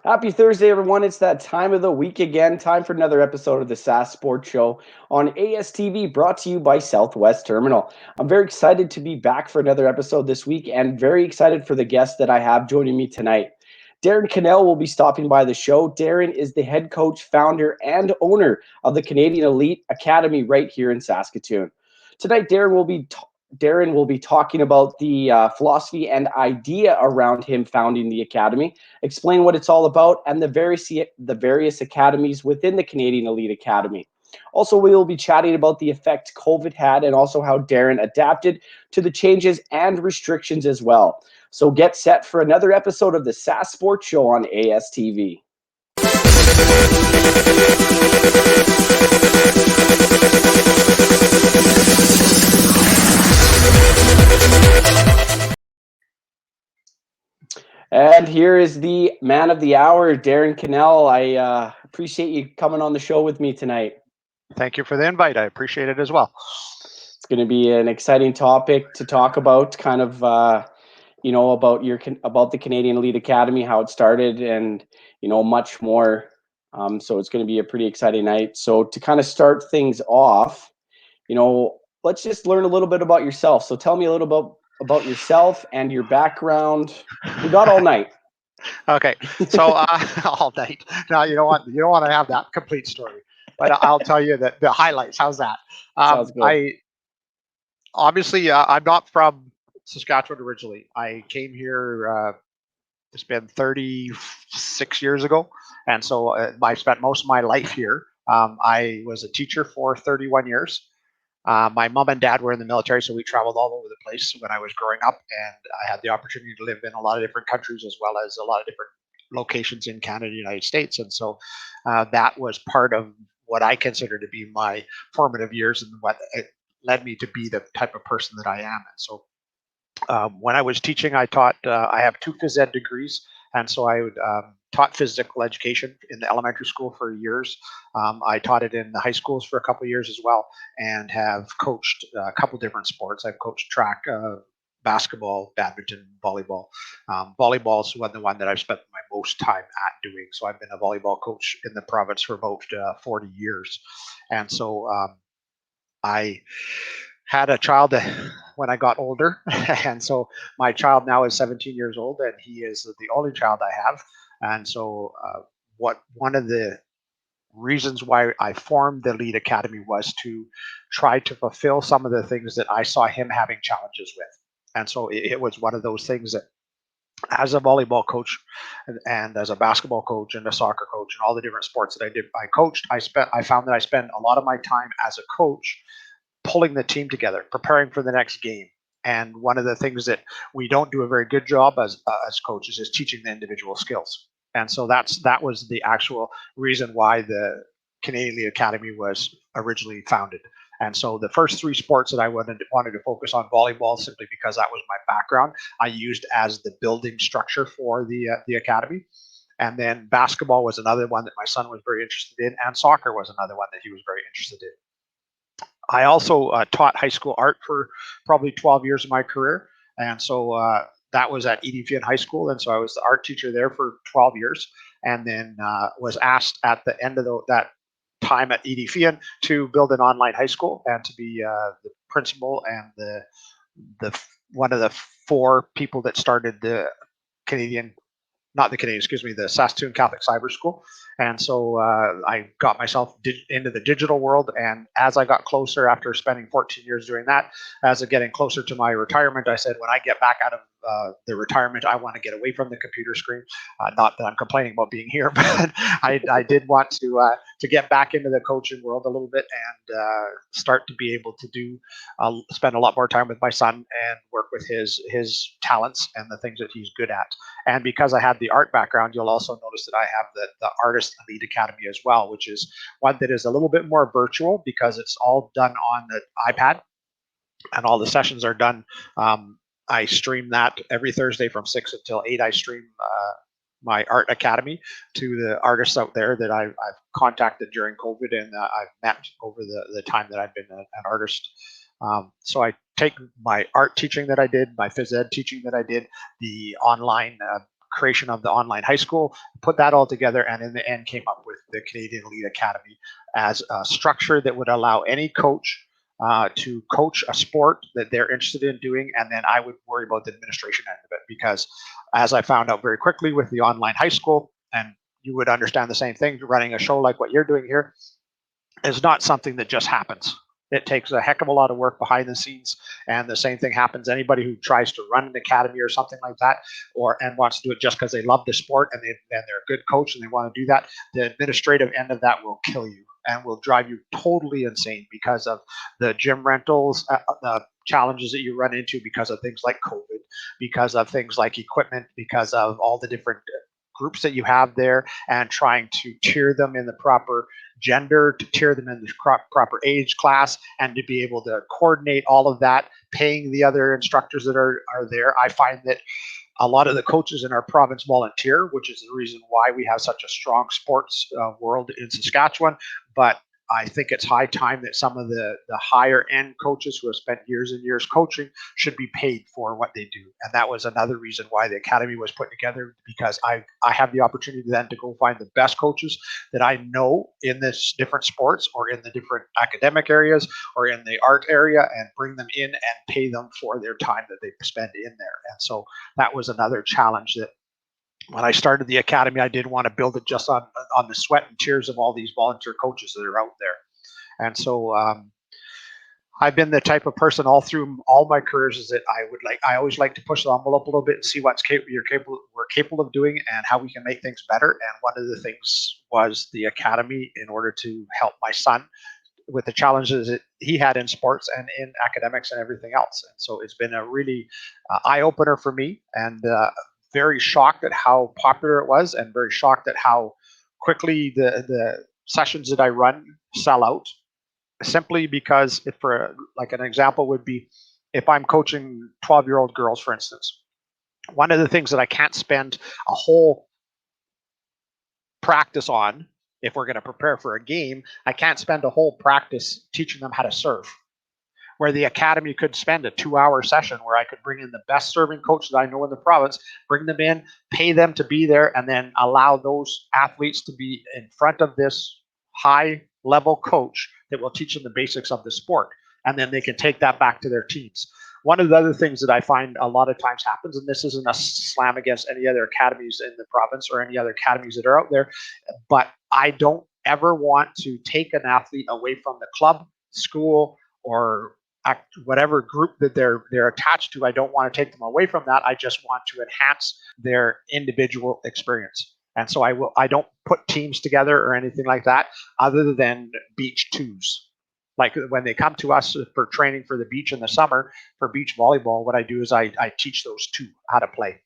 Happy Thursday, everyone. It's that time of the week again. Time for another episode of the Sask Sports Show on ASTV, brought to you by Southwest Terminal. I'm very excited to be back for another episode this week and very excited for the guest that I have joining me tonight. Darren Cannell will be stopping by the show. Darren is the head coach, founder, and owner of the Canadian Elite Academy right here in Saskatoon. Tonight, Darren will be talking about the philosophy and idea around him founding the academy, explain what it's all about, and the various academies within the Canadian Elite Academy. Also, we will be chatting about the effect COVID had and also how Darren adapted to the changes and restrictions as well. So get set for another episode of the Sask Sports Show on ASTV. And here is the man of the hour, Darren Cannell. I appreciate you coming on the show with me tonight. Thank you for the invite. I appreciate it as well. It's going to be an exciting topic to talk about, kind of, about the Canadian Elite Academy, how it started, and much more. So it's going to be a pretty exciting night. So to kind of start things off, let's just learn a little bit about yourself. So tell me a little about yourself and your background. We got all night. Okay, so all night. Now you don't want to have that complete story, but I'll tell you the highlights. How's that? Sounds good. I'm not from Saskatchewan originally. I came here. It's been 36 years ago, and so I spent most of my life here. I was a teacher for 31 years. My mom and dad were in the military, so we traveled all over the place when I was growing up, and I had the opportunity to live in a lot of different countries as well as a lot of different locations in Canada and the United States. And so that was part of what I consider to be my formative years and what it led me to be the type of person that I am. And so when I was teaching, I taught, I have two phys ed degrees. And so I taught physical education in the elementary school for years. I taught it in the high schools for a couple of years as well, and have coached a couple different sports. I've coached track, basketball, badminton, volleyball. Volleyball is the one that I've spent my most time at doing. So I've been a volleyball coach in the province for about 40 years. And so I had a child when I got older, and so my child now is 17 years old, and he is the only child I have. And so, one of the reasons why I formed the Elite Academy was to try to fulfill some of the things that I saw him having challenges with. And so it was one of those things that, as a volleyball coach and as a basketball coach and a soccer coach and all the different sports that I coached, I found that I spent a lot of my time as a coach pulling the team together, preparing for the next game. And one of the things that we don't do a very good job as coaches is teaching the individual skills. And so that was the actual reason why the Canadian Academy was originally founded. And so the first three sports that I wanted to focus on, volleyball, simply because that was my background, I used as the building structure for the academy. And then basketball was another one that my son was very interested in, and soccer was another one that he was very interested in. I also taught high school art for probably 12 years of my career. And so that was at Edie High School. And so I was the art teacher there for 12 years. And then was asked at the end of that time at Edie to build an online high school and to be the principal and the one of the four people that started the Saskatoon Catholic Cyber School. And so I got myself into the digital world. And as I got closer, after spending 14 years doing that, as of getting closer to my retirement, I said, when I get back out of the retirement, I want to get away from the computer screen. Not that I'm complaining about being here, but I did want to get back into the coaching world a little bit and start to be able to spend a lot more time with my son and work with his talents and the things that he's good at. And because I had the art background, you'll also notice that I have the Artist Elite Academy as well, which is one that is a little bit more virtual because it's all done on the iPad and all the sessions are done. I stream that every Thursday from 6 until 8. I stream my art academy to the artists out there that I've contacted during COVID and I've met over the time that I've been an artist. So I take my art teaching that I did, my phys ed teaching that I did, the online creation of the online high school, put that all together, and in the end came up with the Canadian Elite Academy as a structure that would allow any coach to coach a sport that they're interested in doing, and then I would worry about the administration end of it, because as I found out very quickly with the online high school, and you would understand the same thing, running a show like what you're doing here is not something that just happens. It takes a heck of a lot of work behind the scenes, and the same thing happens. Anybody who tries to run an academy or something like that, and wants to do it just because they love the sport and they're a good coach and they want to do that, the administrative end of that will kill you and will drive you totally insane because of the gym rentals, the challenges that you run into because of things like COVID, because of things like equipment, because of all the different groups that you have there, and trying to tier them in the proper gender, to tier them in the proper age class, and to be able to coordinate all of that, paying the other instructors that are there. I find that a lot of the coaches in our province volunteer, which is the reason why we have such a strong sports world in Saskatchewan. But I think it's high time that some of the higher end coaches who have spent years and years coaching should be paid for what they do. And that was another reason why the academy was put together, because I have the opportunity then to go find the best coaches that I know in this different sports or in the different academic areas or in the art area, and bring them in and pay them for their time that they spend in there. And so that was another challenge that when I started the academy, I didn't want to build it just on the sweat and tears of all these volunteer coaches that are out there. And so I've been the type of person all through all my careers is that I always like to push the envelope a little bit and see what we're capable of doing and how we can make things better. And one of the things was the academy, in order to help my son with the challenges that he had in sports and in academics and everything else. And so it's been a really eye opener for me, and very shocked at how popular it was, and very shocked at how quickly the sessions that I run sell out. Simply because, if for like an example would be, if I'm coaching 12-year-old girls, for instance, one of the things that I can't spend a whole practice on, if we're going to prepare for a game, I can't spend a whole practice teaching them how to serve. Where the academy could spend a 2-hour session where I could bring in the best serving coach that I know in the province, bring them in, pay them to be there, and then allow those athletes to be in front of this high level coach that will teach them the basics of the sport. And then they can take that back to their teams. One of the other things that I find a lot of times happens, and this isn't a slam against any other academies in the province or any other academies that are out there, but I don't ever want to take an athlete away from the club, school, or whatever group that they're attached to. I don't want to take them away from that. I just want to enhance their individual experience. And so I don't put teams together or anything like that, other than beach twos. Like when they come to us for training for the beach in the summer for beach volleyball, what I do is I teach those two how to play.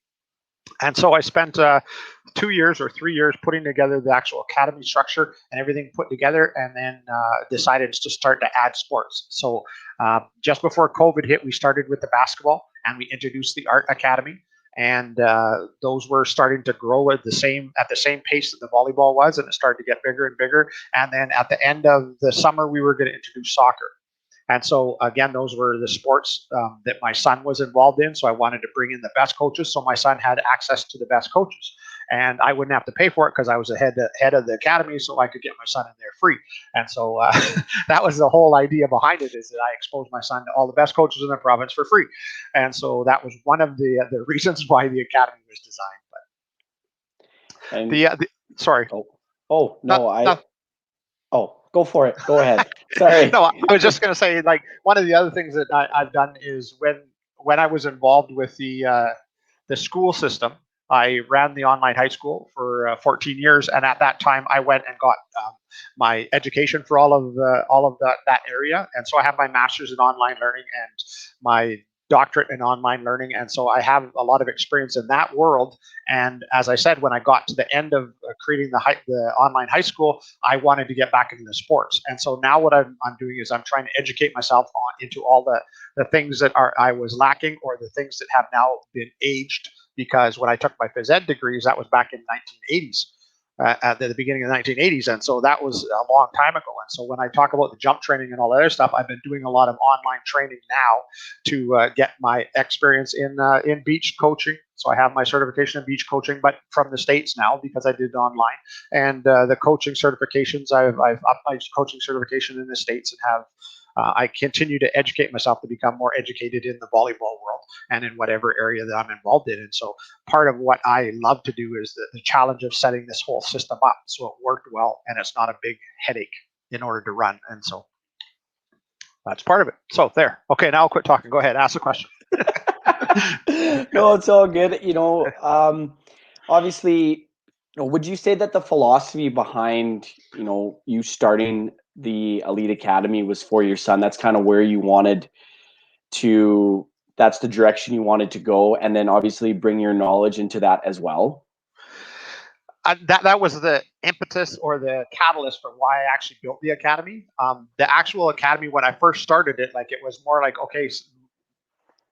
And so I spent 2 years or 3 years putting together the actual academy structure and everything put together, and then decided to start to add sports. So just before COVID hit, we started with the basketball, and we introduced the art academy. And those were starting to grow at the same pace that the volleyball was, and it started to get bigger and bigger. And then at the end of the summer, we were going to introduce soccer. And so again, those were the sports that my son was involved in. So I wanted to bring in the best coaches, so my son had access to the best coaches, and I wouldn't have to pay for it because I was head of the academy, so I could get my son in there free. And so that was the whole idea behind it, is that I exposed my son to all the best coaches in the province for free. And so that was one of the reasons why the academy was designed. But sorry. Oh no, Oh, go for it. Go ahead. Sorry. No, I was just going to say, like, one of the other things that I've done is when I was involved with the school system, I ran the online high school for 14 years, and at that time, I went and got my education for all of that area, and so I have my master's in online learning and my doctorate in online learning, and so I have a lot of experience in that world. And as I said, when I got to the end of creating the online high school, I wanted to get back into the sports. And so now what I'm doing is I'm trying to educate myself into all the things that I was lacking, or the things that have now been aged, because when I took my phys ed degrees, that was back in the 1980s. at the beginning of the 1980s, and so that was a long time ago. And so when I talk about the jump training and all that other stuff, I've been doing a lot of online training now to get my experience in beach coaching. So I have my certification in beach coaching, but from the States now because I did it online. And the coaching certifications, I've upped my coaching certification in the States and have. I continue to educate myself to become more educated in the volleyball world and in whatever area that I'm involved in. And so part of what I love to do is the challenge of setting this whole system up so it worked well and it's not a big headache in order to run. And so that's part of it. So there. Okay, now I'll quit talking. Go ahead, ask a question. No, it's all good. Obviously, would you say that the philosophy behind, you starting the Elite Academy was for your son? That's kind of where you wanted to, that's the direction you wanted to go, and then obviously bring your knowledge into that as well? That was the impetus or the catalyst for why I actually built the academy. The actual academy, when I first started it, like it was more like, okay,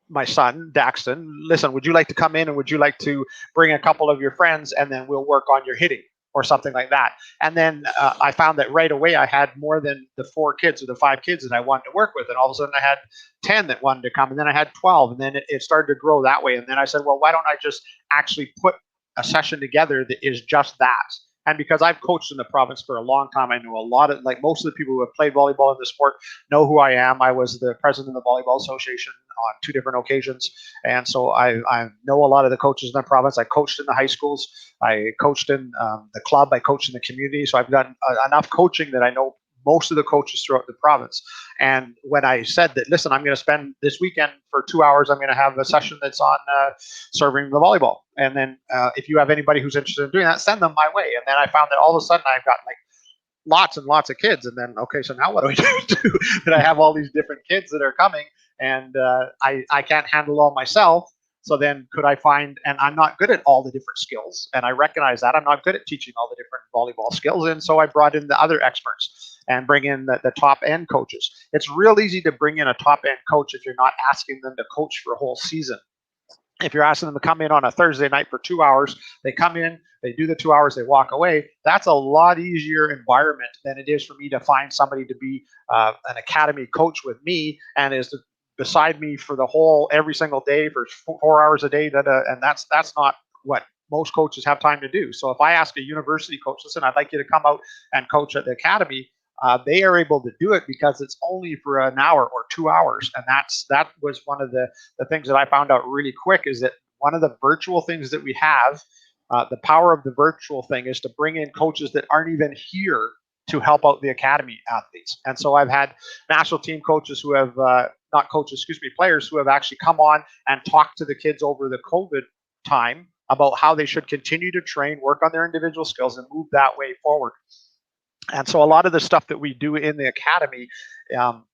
my son, Daxton, listen, would you like to come in and would you like to bring a couple of your friends and then we'll work on your hitting or something like that. And then I found that right away I had more than the 4 kids or the 5 kids that I wanted to work with. And all of a sudden I had 10 that wanted to come, and then I had 12, and then it started to grow that way. And then I said, well, why don't I just actually put a session together that is just that? And because I've coached in the province for a long time, I know a lot of, like most of the people who have played volleyball in the sport know who I am. I was the president of the Volleyball Association on 2 different occasions. And so I know a lot of the coaches in the province. I coached in the high schools. I coached in the club. I coached in the community. So I've done enough coaching that I know most of the coaches throughout the province. And when I said that, listen, I'm going to spend this weekend for 2 hours, I'm going to have a session that's on serving the volleyball. And then if you have anybody who's interested in doing that, send them my way. And then I found that all of a sudden I've got like lots and lots of kids. And then, okay, so now what do I do? That I have all these different kids that are coming, and I can't handle it all myself. So then could I find, and I'm not good at all the different skills, and I recognize that I'm not good at teaching all the different volleyball skills. And so I brought in the other experts and bring in the top end coaches. It's real easy to bring in a top end coach if you're not asking them to coach for a whole season. If you're asking them to come in on a Thursday night for 2 hours, they come in, they do the 2 hours, they walk away. That's a lot easier environment than it is for me to find somebody to be an academy coach with me and is beside me for the whole every single day for 4 hours a day. And that's not what most coaches have time to do. So if I ask a university coach, listen, I'd like you to come out and coach at the academy, they are able to do it because it's only for an hour or 2 hours. And that was one of the things that I found out really quick, is that one of the virtual things that we have, the power of the virtual thing is to bring in coaches that aren't even here to help out the academy athletes. And so I've had national team coaches who have, not coaches, excuse me, players who have actually come on and talked to the kids over the COVID time about how they should continue to train, work on their individual skills, and move that way forward. And so a lot of the stuff that we do in the academy,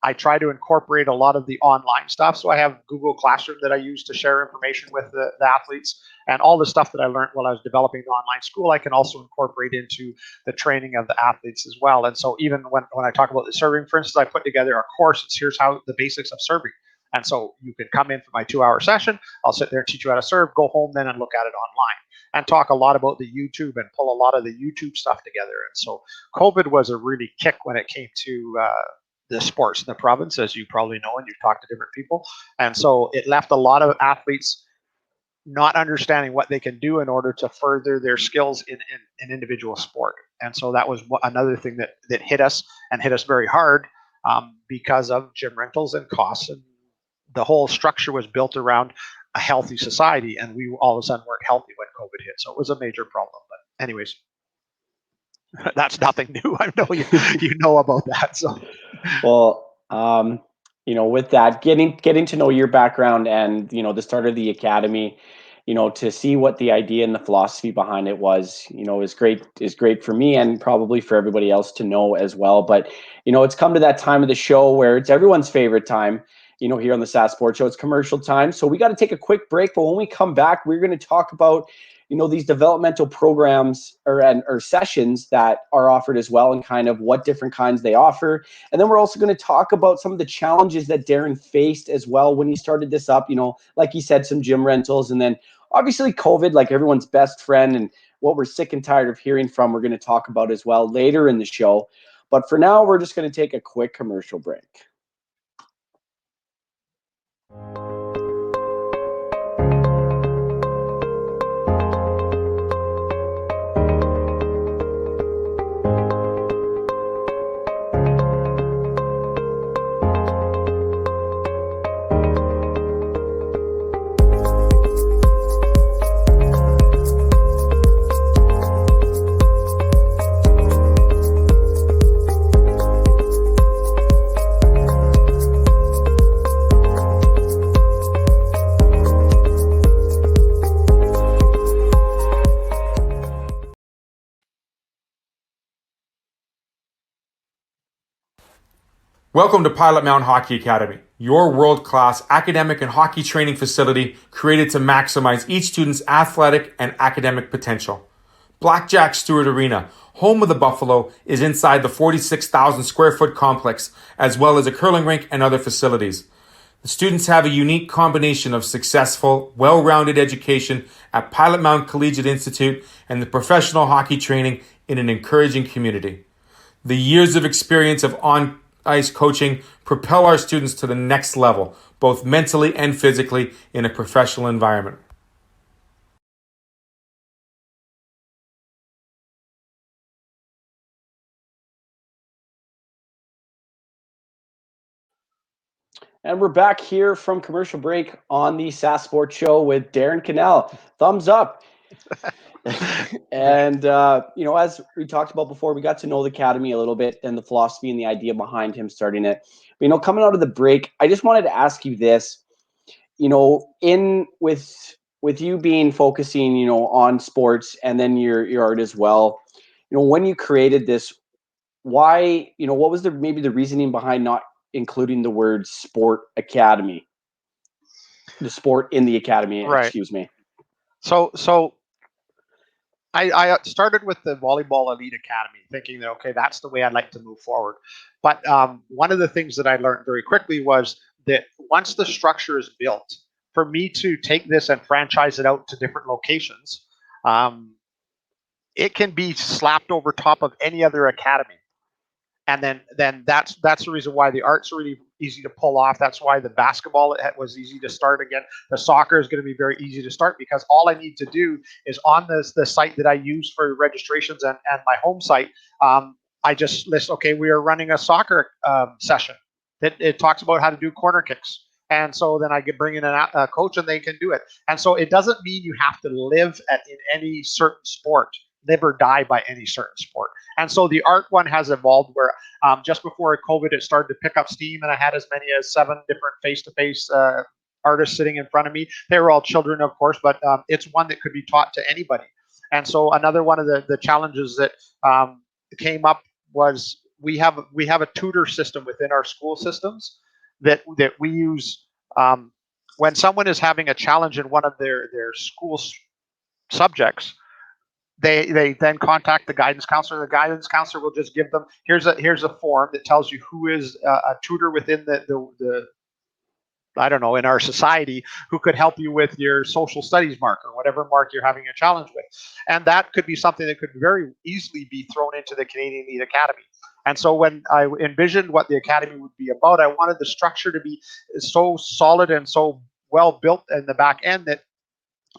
I try to incorporate a lot of the online stuff. So I have Google Classroom that I use to share information with the athletes, and all the stuff that I learned while I was developing the online school, I can also incorporate into the training of the athletes as well. And so even when I talk about the serving, for instance, I put together a course. It's here's how the basics of serving. And so you can come in for my 2 hour session. I'll sit there and teach you how to serve, go home then and look at it online, and talk a lot about the YouTube and pull a lot of the YouTube stuff together. And so COVID was a really kick when it came to the sports in the province, as you probably know, and you've talked to different people. And so it left a lot of athletes not understanding what they can do in order to further their skills in individual sport. And so that was another thing that hit us, and hit us very hard, because of gym rentals and costs, and the whole structure was built around a healthy society, and we all of a sudden weren't healthy when COVID hit. So it was a major problem. But anyways, that's nothing new. I know you know about that. So, well, with that, getting to know your background and the start of the academy, to see what the idea and the philosophy behind it was, is great for me, and probably for everybody else to know as well. But it's come to that time of the show where it's everyone's favorite time. Here on the Sask Sports Show, it's commercial time. So we got to take a quick break. But when we come back, we're going to talk about, these developmental programs or sessions that are offered as well, and kind of what different kinds they offer. And then we're also going to talk about some of the challenges that Darren faced as well when he started this up. Like he said, some gym rentals, and then obviously COVID, like everyone's best friend. And what we're sick and tired of hearing from, we're going to talk about as well later in the show. But for now, we're just going to take a quick commercial break. Welcome to Pilot-Mound Hockey-Academy, your world-class academic and hockey training facility created to maximize each student's athletic and academic potential. Blackjack Stewart Arena, home of the Buffalo, is inside the 46,000 square foot complex, as well as a curling rink and other facilities. The students have a unique combination of successful, well-rounded education at Pilot-Mound Collegiate Institute and the professional hockey training in an encouraging community. The years of experience of on-ice coaching propel our students to the next level, both mentally and physically, in a professional environment. And we're back here from commercial break on the Sask Sports Show with Darren Cannell. Thumbs up. And, as we talked about before, we got to know the Academy a little bit and the philosophy and the idea behind him starting it. But, coming out of the break, I just wanted to ask you this, with you being focusing, on sports and then your art as well, when you created this, why, what was maybe the reasoning behind not including the word sport academy, the sport in the academy, Right. excuse me. So I started with the Volleyball Elite Academy, thinking that, okay, that's the way I'd like to move forward. But one of the things that I learned very quickly was that once the structure is built, for me to take this and franchise it out to different locations, it can be slapped over top of any other academy. And then that's the reason why the art's really easy to pull off. That's why the basketball was easy to start again. The soccer is going to be very easy to start, because all I need to do is on the site that I use for registrations and my home site, I just list, okay, we are running a soccer session. It talks about how to do corner kicks. And so then I can bring in a coach and they can do it. And so it doesn't mean you have to live in any certain sport, live or die by any certain sport. And so the art one has evolved where just before COVID, it started to pick up steam, and I had as many as 7 different face-to-face artists sitting in front of me. They were all children, of course, but it's one that could be taught to anybody. And so another one of the challenges that came up was we have a tutor system within our school systems that we use when someone is having a challenge in one of their school subjects. They then contact the guidance counselor. The guidance counselor will just give them, here's a form that tells you who is a tutor within the I don't know, in our society, who could help you with your social studies mark or whatever mark you're having a challenge with. And that could be something that could very easily be thrown into the Canadian Elite Academy. And so when I envisioned what the Academy would be about, I wanted the structure to be so solid and so well built in the back end that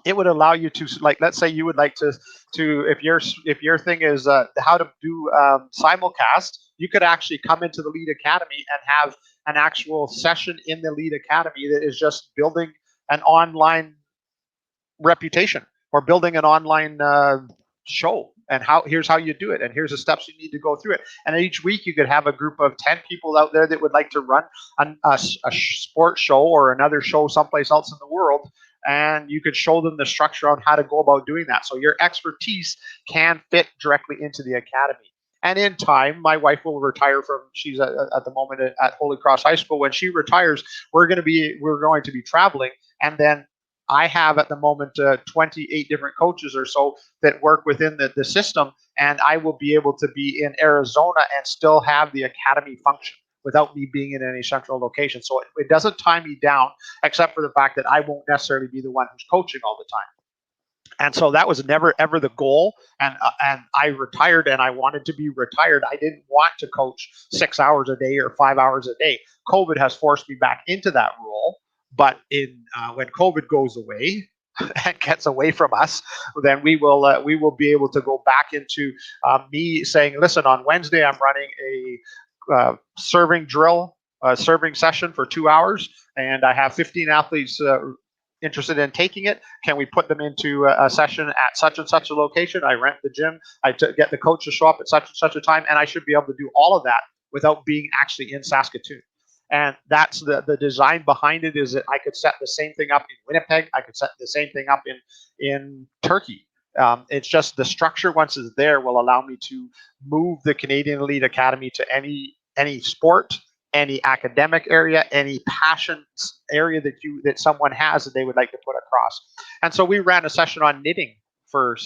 it would allow you to, like, let's say you would like to if your thing is how to do simulcast, you could actually come into the Lead Academy and have an actual session in the Lead Academy that is just building an online reputation or building an online show. And here's how you do it, and here's the steps you need to go through it. And each week you could have a group of 10 people out there that would like to run a sports show or another show someplace else in the world, and you could show them the structure on how to go about doing that. So your expertise can fit directly into the academy. And in time, my wife will retire she's at the moment at Holy Cross High School. When she retires, we're going to be traveling, and then I have at the moment 28 different coaches or so that work within the system, and I will be able to be in Arizona and still have the academy function without me being in any central location. So it doesn't tie me down, except for the fact that I won't necessarily be the one who's coaching all the time. And so that was never ever the goal. And I retired, and I wanted to be retired. I didn't want to coach 6 hours a day or 5 hours a day. COVID has forced me back into that role. But when COVID goes away and gets away from us, then we will be able to go back into me saying, listen, on Wednesday I'm running a serving drill, serving session for 2 hours, and I have 15 athletes interested in taking it. Can we put them into a session at such and such a location? I rent the gym. I get the coach to show up at such and such a time, and I should be able to do all of that without being actually in Saskatoon. And that's the design behind it, is that I could set the same thing up in Winnipeg. I could set the same thing up in Turkey. It's just the structure, once it's there, will allow me to move the Canadian Elite Academy to any sport, any academic area, any passion area that someone has that they would like to put across. And so we ran a session on knitting for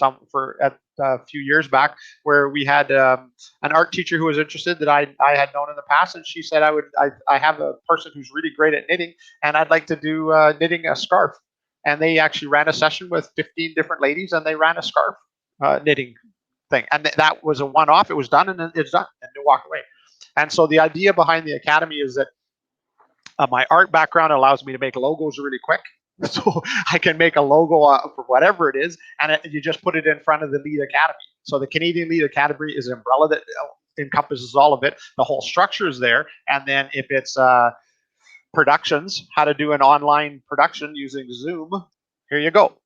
a few years back, where we had an art teacher who was interested that I had known in the past, and she said, I have a person who's really great at knitting, and I'd like to do knitting a scarf. And they actually ran a session with 15 different ladies, and they ran a scarf knitting thing. And that was a one-off. It was done, and it's done, and they walk away. And so the idea behind the academy is that my art background allows me to make logos really quick. So I can make a logo for whatever it is, and you just put it in front of the Lead Academy. So the Canadian Lead Academy is an umbrella that encompasses all of it. The whole structure is there. And then if it's productions, how to do an online production using Zoom, here you go.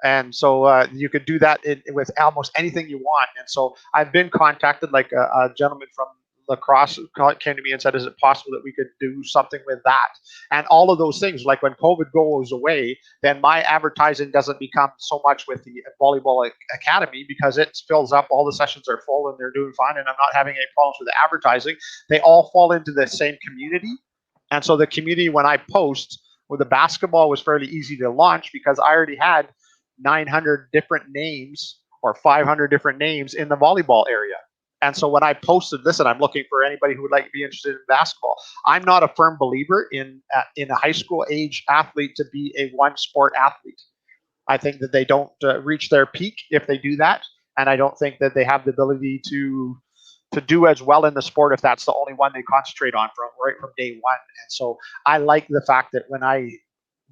And so you could do that with almost anything you want. And so I've been contacted, like a gentleman from lacrosse came to me and said, is it possible that we could do something with that? And all of those things, like when COVID goes away, then my advertising doesn't become so much with the Volleyball Academy, because it fills up, all the sessions are full and they're doing fine, and I'm not having any problems with the advertising. They all fall into the same community. And so the community, when I post, well, the basketball was fairly easy to launch because I already had 900 different names or 500 different names in the volleyball area. And so when I posted, listen, I'm looking for anybody who would like to be interested in basketball. I'm not a firm believer in a high school age athlete to be a one sport athlete. I think that they don't reach their peak if they do that. And I don't think that they have the ability to do as well in the sport if that's the only one they concentrate on right from day one. And so I like the fact that when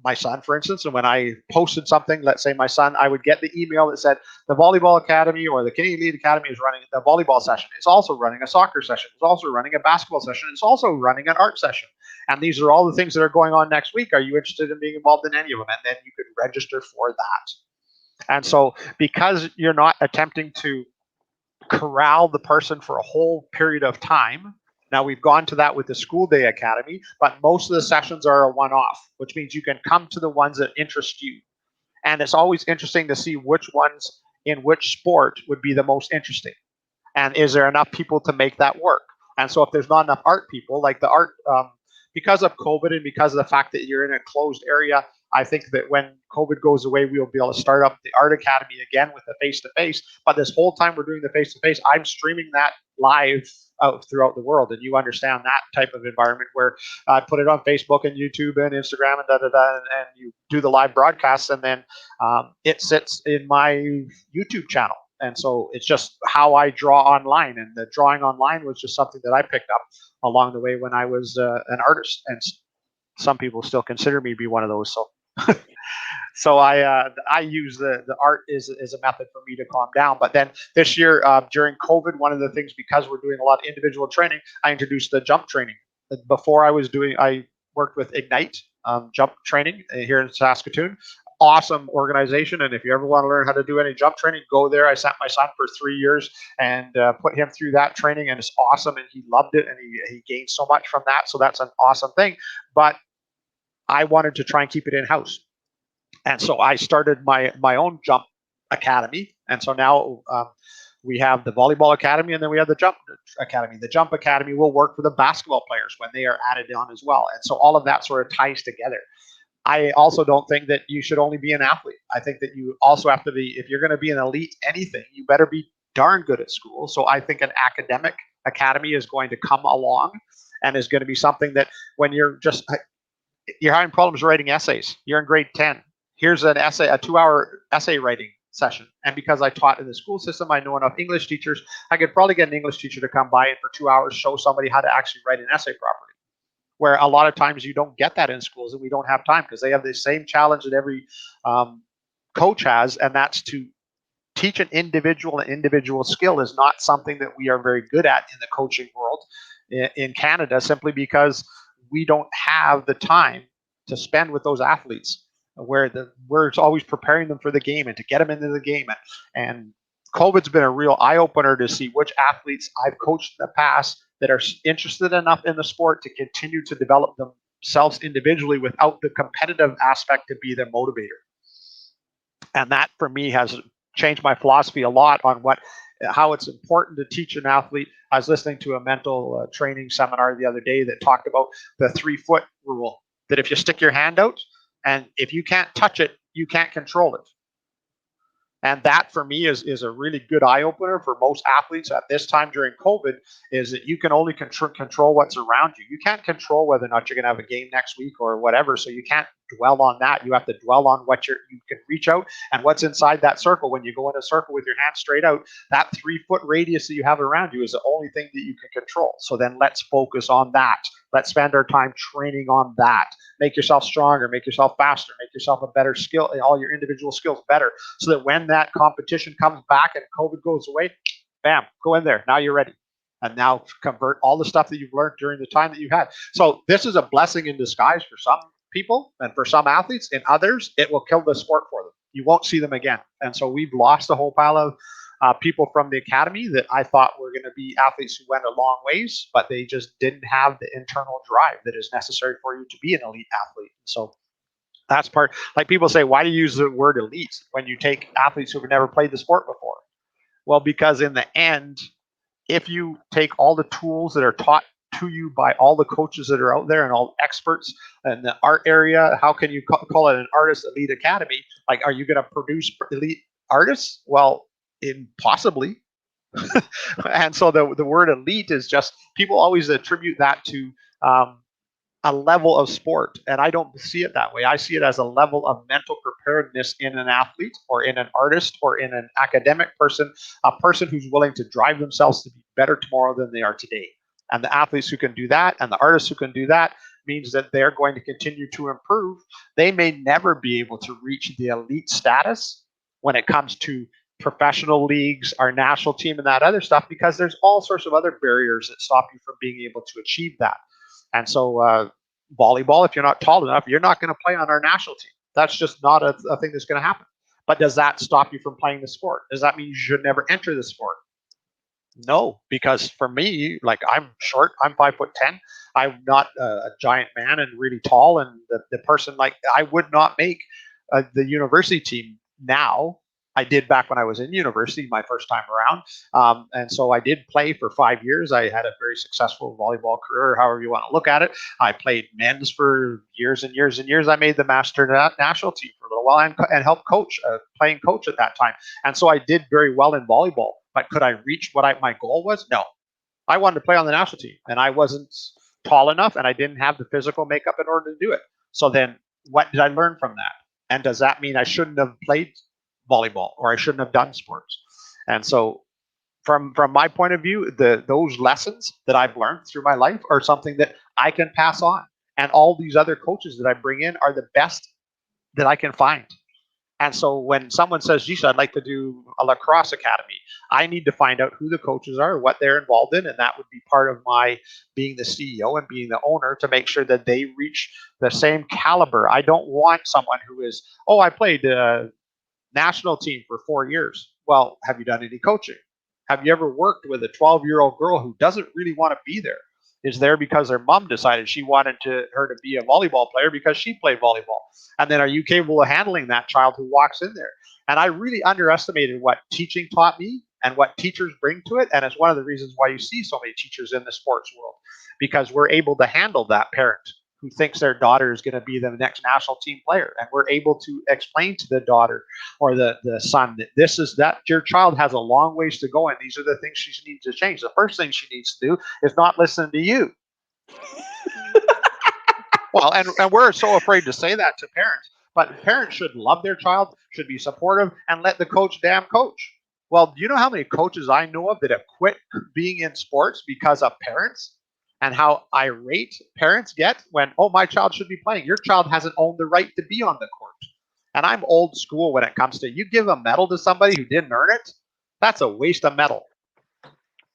my son, for instance, and when I posted something, let's say my son, I would get the email that said the Volleyball Academy or the Canadian Elite Academy is running the volleyball session. It's also running a soccer session. It's also running a basketball session. It's also running an art session. And these are all the things that are going on next week. Are you interested in being involved in any of them? And then you could register for that. And so because you're not attempting to corral the person for a whole period of time. Now, we've gone to that with the School Day Academy, but most of the sessions are a one-off, which means you can come to the ones that interest you. And it's always interesting to see which ones in which sport would be the most interesting. And is there enough people to make that work? And so if there's not enough art people, like the art, because of COVID and because of the fact that you're in a closed area, I think that when COVID goes away, we'll be able to start up the Art Academy again with the face-to-face. But this whole time we're doing the face-to-face, I'm streaming that live out throughout the world. And you understand that type of environment where I put it on Facebook and YouTube and Instagram and and you do the live broadcasts, and then it sits in my YouTube channel. And so it's just how I draw online. And the drawing online was just something that I picked up along the way when I was an artist. And some people still consider me to be one of those. So I use the art as a method for me to calm down. But then this year during COVID, one of the things, because we're doing a lot of individual training, I introduced the jump training. Before I worked with Ignite jump training here in Saskatoon. Awesome organization, and if you ever want to learn how to do any jump training, go there. I sent my son for 3 years and put him through that training, and it's awesome, and he loved it, and he gained so much from that. So that's an awesome thing. But I wanted to try and keep it in-house. And so I started my own jump academy. And so now we have the Volleyball Academy, and then we have the Jump Academy. The Jump Academy will work for the basketball players when they are added on as well. And so all of that sort of ties together. I also don't think that you should only be an athlete. I think that you also have to be, if you're going to be an elite anything, you better be darn good at school. So I think an academic academy is going to come along and is going to be something that when you're having problems writing essays, you're in grade 10. Here's an essay, a 2-hour essay writing session. And because I taught in the school system, I know enough English teachers. I could probably get an English teacher to come by and for 2 hours show somebody how to actually write an essay properly. Where a lot of times you don't get that in schools, and we don't have time because they have the same challenge that every coach has, and that's to teach an individual skill is not something that we are very good at in the coaching world in Canada, simply because we don't have the time to spend with those athletes, where we're always preparing them for the game and to get them into the game. And COVID's been a real eye-opener to see which athletes I've coached in the past that are interested enough in the sport to continue to develop themselves individually without the competitive aspect to be their motivator. And that, for me, has changed my philosophy a lot on how it's important to teach an athlete. I was listening to a mental training seminar the other day that talked about the 3-foot rule, that if you stick your hand out and if you can't touch it, you can't control it. And that, for me, is a really good eye-opener for most athletes at this time during COVID, is that you can only control what's around you. You can't control whether or not you're going to have a game next week or whatever, so you can't dwell on that. You have to dwell on what you can reach out and what's inside that circle. When you go in a circle with your hand straight out, that 3-foot radius that you have around you is the only thing that you can control. So then let's focus on that. Let's spend our time training on that. Make yourself stronger, make yourself faster, make yourself a better skill, all your individual skills better, so that when that competition comes back and COVID goes away, bam, go in there. Now you're ready. And now convert all the stuff that you've learned during the time that you had. So this is a blessing in disguise for some people and for some athletes. In others, it will kill the sport for them. You won't see them again. And so we've lost a whole pile of people from the academy that I thought were going to be athletes who went a long ways, but they just didn't have the internal drive that is necessary for you to be an elite athlete. So that's part. Like, people say, why do you use the word elite when you take athletes who've never played the sport before? Well, because in the end, if you take all the tools that are taught to you by all the coaches that are out there and all experts in the art area, how can you call it an artist elite academy? Like, are you going to produce elite artists? Well, possibly. And so the word elite is just, people always attribute that to a level of sport, and I don't see it that way. I see it as a level of mental preparedness in an athlete or in an artist or in an academic person, a person who's willing to drive themselves to be better tomorrow than they are today. And the athletes who can do that and the artists who can do that means that they're going to continue to improve. They may never be able to reach the elite status when it comes to professional leagues, our national team, and that other stuff, because there's all sorts of other barriers that stop you from being able to achieve that. And so volleyball, if you're not tall enough, you're not going to play on our national team. That's just not a thing that's going to happen. But does that stop you from playing the sport? Does that mean you should never enter the sport? No, because for me, like, I'm short, I'm 5'10". I'm not a giant man and really tall. And the person, like, I would not make the university team now. I did back when I was in university, my first time around. And so I did play for 5 years. I had a very successful volleyball career, however you want to look at it. I played men's for years and years and years. I made the master national team for a little while and helped coach, playing coach at that time. And so I did very well in volleyball. But could I reach what my goal was? No. I wanted to play on the national team, and I wasn't tall enough, and I didn't have the physical makeup in order to do it. So then what did I learn from that? And does that mean I shouldn't have played volleyball or I shouldn't have done sports? And so from my point of view, those lessons that I've learned through my life are something that I can pass on. And all these other coaches that I bring in are the best that I can find. And so when someone says, geez, I'd like to do a lacrosse academy, I need to find out who the coaches are, what they're involved in, and that would be part of my being the CEO and being the owner, to make sure that they reach the same caliber. I don't want someone who is, I played national team for 4 years. Well, have you done any coaching? Have you ever worked with a 12-year-old girl who doesn't really want to be there? Is there because her mom decided she wanted her to be a volleyball player because she played volleyball? And then are you capable of handling that child who walks in there? And I really underestimated what teaching taught me and what teachers bring to it. And it's one of the reasons why you see so many teachers in the sports world, because we're able to handle that parent who thinks their daughter is going to be the next national team player. And we're able to explain to the daughter or the son that your child has a long ways to go, and these are the things she needs to change. The first thing she needs to do is not listen to you. Well, and we're so afraid to say that to parents. But parents should love their child, should be supportive, and let the coach damn coach. Well, do you know how many coaches I know of that have quit being in sports because of parents? And how irate parents get when, oh, my child should be playing. Your child hasn't owned the right to be on the court. And I'm old school when it comes to, you give a medal to somebody who didn't earn it, that's a waste of medal.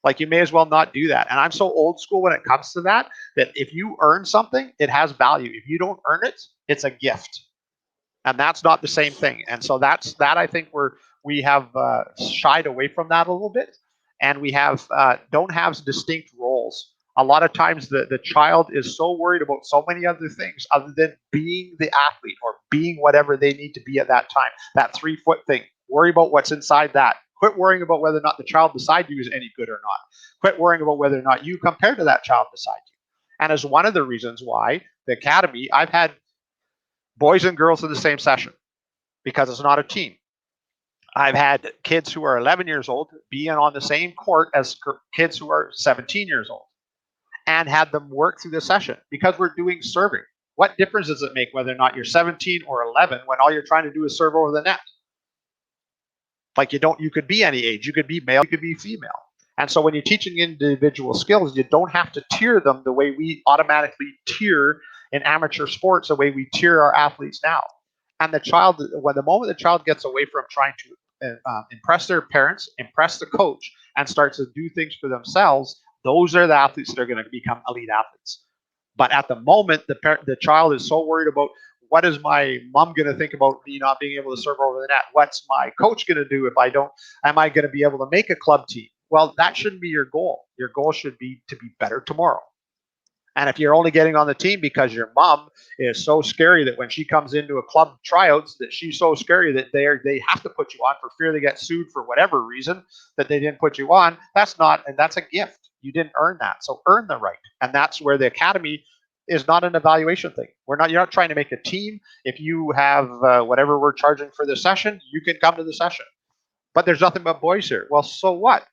Like, you may as well not do that. And I'm so old school when it comes to that if you earn something, it has value. If you don't earn it, it's a gift. And that's not the same thing. And so that I think we have shied away from that a little bit, and we have don't have distinct roles. A lot of times the child is so worried about so many other things other than being the athlete or being whatever they need to be at that time. That 3-foot thing. Worry about what's inside that. Quit worrying about whether or not the child beside you is any good or not. Quit worrying about whether or not you compare to that child beside you. And as one of the reasons why the academy, I've had boys and girls in the same session because it's not a team. I've had kids who are 11 years old being on the same court as kids who are 17 years old and had them work through the session because we're doing serving. What difference does it make whether or not you're 17 or 11 when all you're trying to do is serve over the net? Like, you could be any age. You could be male, you could be female. And so when you're teaching individual skills, you don't have to tier them the way we automatically tier in amateur sports, the way we tier our athletes now. And the moment the child gets away from trying to impress their parents, impress the coach, and starts to do things for themselves, those are the athletes that are going to become elite athletes. But at the moment, the child is so worried about, what is my mom going to think about me not being able to serve over the net? What's my coach going to do if I don't? Am I going to be able to make a club team? Well, that shouldn't be your goal. Your goal should be to be better tomorrow. And if you're only getting on the team because your mom is so scary that when she comes into a club tryouts, that she's so scary that they have to put you on for fear they get sued for whatever reason that they didn't put you on, that's a gift. You didn't earn that. So earn the right. And that's where the academy is not an evaluation thing. You're not trying to make a team. If you have whatever we're charging for the session, you can come to the session. But there's nothing but boys here. Well, so what?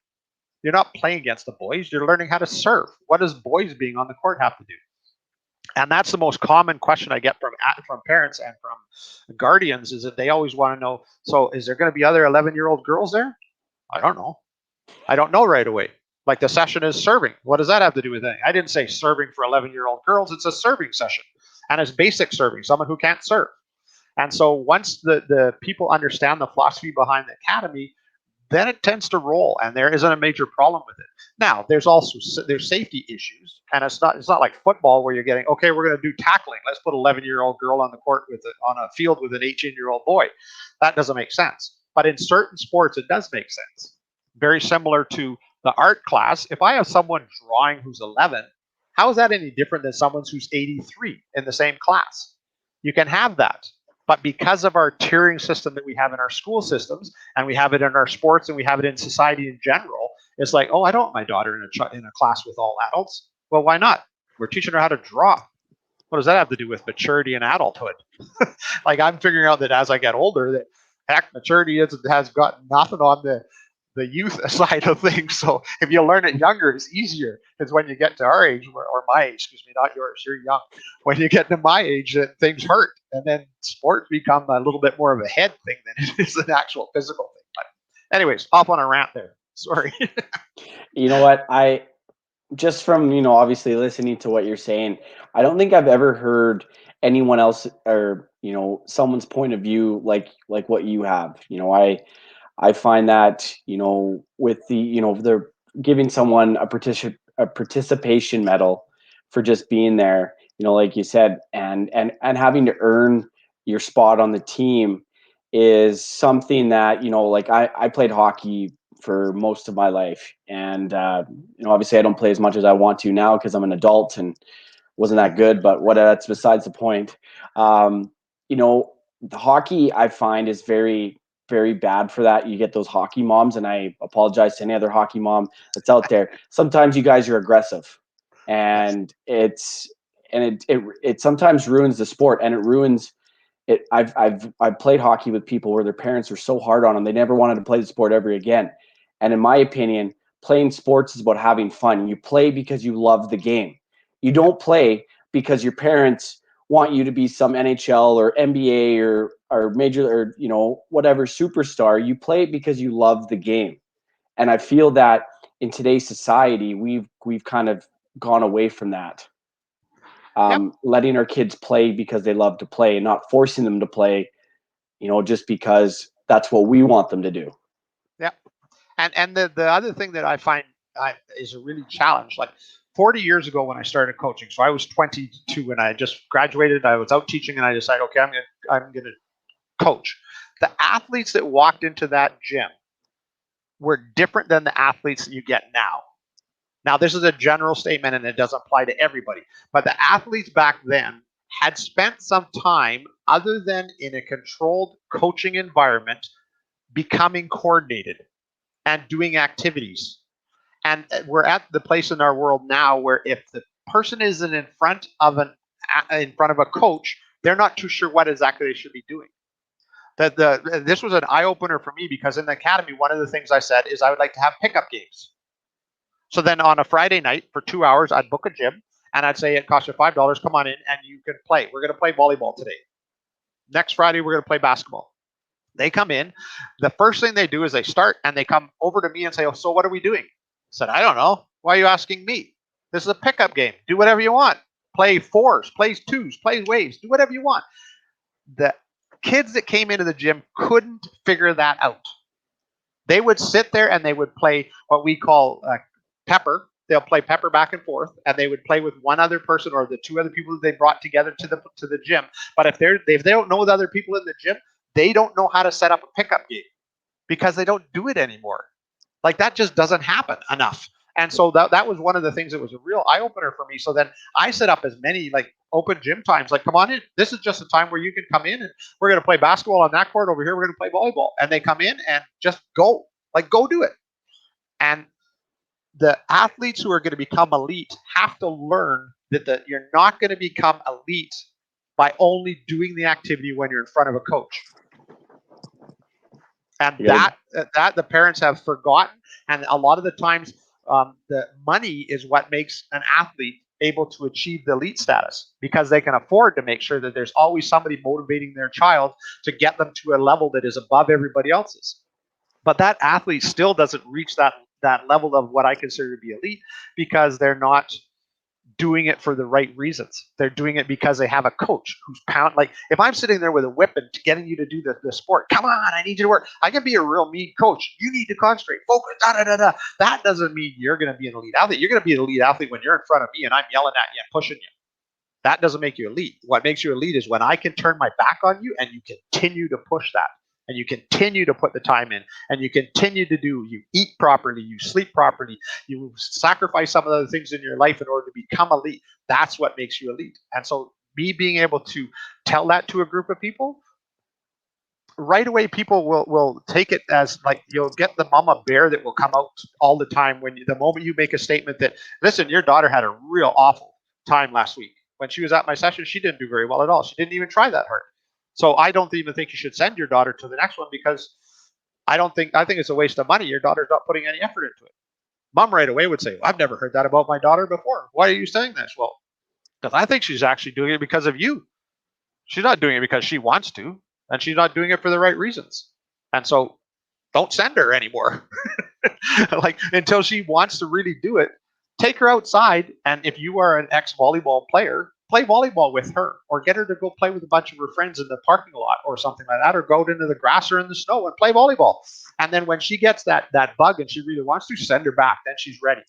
You're not playing against the boys. You're learning how to serve. What does boys being on the court have to do? And that's the most common question I get from parents and from guardians, is that they always want to know, so is there going to be other 11-year-old girls there? I don't know. I don't know right away. Like, the session is serving. What does that have to do with anything? I didn't say serving for 11-year-old girls. It's a serving session. And it's basic serving, someone who can't serve. And so once the people understand the philosophy behind the academy, then it tends to roll, and there isn't a major problem with it. Now, there's safety issues, and it's not like football where you're getting, okay, we're going to do tackling. Let's put an 11-year-old girl on the court on a field with an 18-year-old boy. That doesn't make sense. But in certain sports, it does make sense. Very similar to the art class. If I have someone drawing who's 11, how is that any different than someone who's 83 in the same class? You can have that. But because of our tiering system that we have in our school systems, and we have it in our sports, and we have it in society in general, it's like, oh, I don't want my daughter in a class with all adults. Well, why not? We're teaching her how to draw. What does that have to do with maturity and adulthood? Like, I'm figuring out that as I get older, that heck, maturity has got nothing on the youth side of things. So if you learn it younger, it's easier. Because when you get to our age, or my age, excuse me, not yours, you're young. When you get to my age, things hurt. And then sports become a little bit more of a head thing than it is an actual physical thing. But anyways, off on a rant there. Sorry. You know what? Just from, obviously listening to what you're saying, I don't think I've ever heard anyone else or, someone's point of view like what you have. I find that, with they're giving someone a participation medal for just being there, like you said, and having to earn your spot on the team is something that, like I played hockey for most of my life. And, obviously I don't play as much as I want to now because I'm an adult and wasn't that good, but that's besides the point. The hockey I find is very, very bad for that. You get those hockey moms, and I apologize to any other hockey mom that's out there. Sometimes you guys are aggressive, and it sometimes ruins the sport, and it ruins it. I've played hockey with people where their parents were so hard on them, they never wanted to play the sport ever again. And in my opinion, playing sports is about having fun. You play because you love the game. You don't play because your parents want you to be some NHL or NBA or major or, you know, whatever superstar. You play it because you love the game. And I feel that in today's society, we've kind of gone away from that. Letting our kids play because they love to play and not forcing them to play, you know, just because that's what we want them to do. Yeah. And the other thing that I find is a really challenge, like 40 years ago when I started coaching, so I was 22 and I just graduated, I was out teaching, and I decided, okay, I'm gonna coach. The athletes that walked into that gym were different than the athletes that you get now. Now, this is a general statement and it doesn't apply to everybody, but the athletes back then had spent some time other than in a controlled coaching environment becoming coordinated and doing activities. And we're at the place in our world now where if the person isn't in front of a coach, they're not too sure what exactly they should be doing. This was an eye opener for me, because in the academy, one of the things I said is I would like to have pickup games. So then on a Friday night for 2 hours, I'd book a gym and I'd say it costs you $5. Come on in and you can play. We're going to play volleyball today. Next Friday, we're going to play basketball. They come in. The first thing they do is they start and they come over to me and say, oh, so what are we doing? I said, I don't know. Why are you asking me? This is a pickup game. Do whatever you want. Play fours, play twos, play waves. Do whatever you want. The kids that came into the gym couldn't figure that out. They would sit there and they would play what we call pepper. They'll play pepper back and forth, and they would play with one other person or the two other people that they brought together to the gym. But if they don't know the other people in the gym, they don't know how to set up a pickup game because they don't do it anymore. Like, that just doesn't happen enough. And so that was one of the things that was a real eye opener for me. So then I set up as many like open gym times, like, come on in. This is just a time where you can come in and we're going to play basketball on that court over here. We're going to play volleyball. And they come in and just go do it. And the athletes who are going to become elite have to learn that you're not going to become elite by only doing the activity when you're in front of a coach. And that the parents have forgotten. And a lot of the times, the money is what makes an athlete able to achieve the elite status, because they can afford to make sure that there's always somebody motivating their child to get them to a level that is above everybody else's. But that athlete still doesn't reach that level of what I consider to be elite, because they're not doing it for the right reasons. They're doing it because they have a coach who's like, if I'm sitting there with a whip and getting you to do the sport, come on, I need you to work. I can be a real mean coach. You need to concentrate, focus, da-da-da-da. That doesn't mean you're going to be an elite athlete. You're going to be an elite athlete when you're in front of me and I'm yelling at you and pushing you. That doesn't make you elite. What makes you elite is when I can turn my back on you and you continue to push that. And you continue to put the time in, and you continue to you eat properly, you sleep properly, you sacrifice some of the things in your life in order to become elite. That's what makes you elite. And so me being able to tell that to a group of people, right away people will take it as like, you'll get the mama bear that will come out all the time the moment you make a statement that, listen, your daughter had a real awful time last week. When she was at my session, she didn't do very well at all. She didn't even try that hard. So I don't even think you should send your daughter to the next one, because I think it's a waste of money. Your daughter's not putting any effort into it. Mom right away would say, I've never heard that about my daughter before. Why are you saying this? Well, because I think she's actually doing it because of you. She's not doing it because she wants to, and she's not doing it for the right reasons. And so don't send her anymore. Like, until she wants to really do it, take her outside. And if you are an ex-volleyball player, play volleyball with her, or get her to go play with a bunch of her friends in the parking lot or something like that, or go out into the grass or in the snow and play volleyball. And then when she gets that bug and she really wants to, send her back. Then she's ready.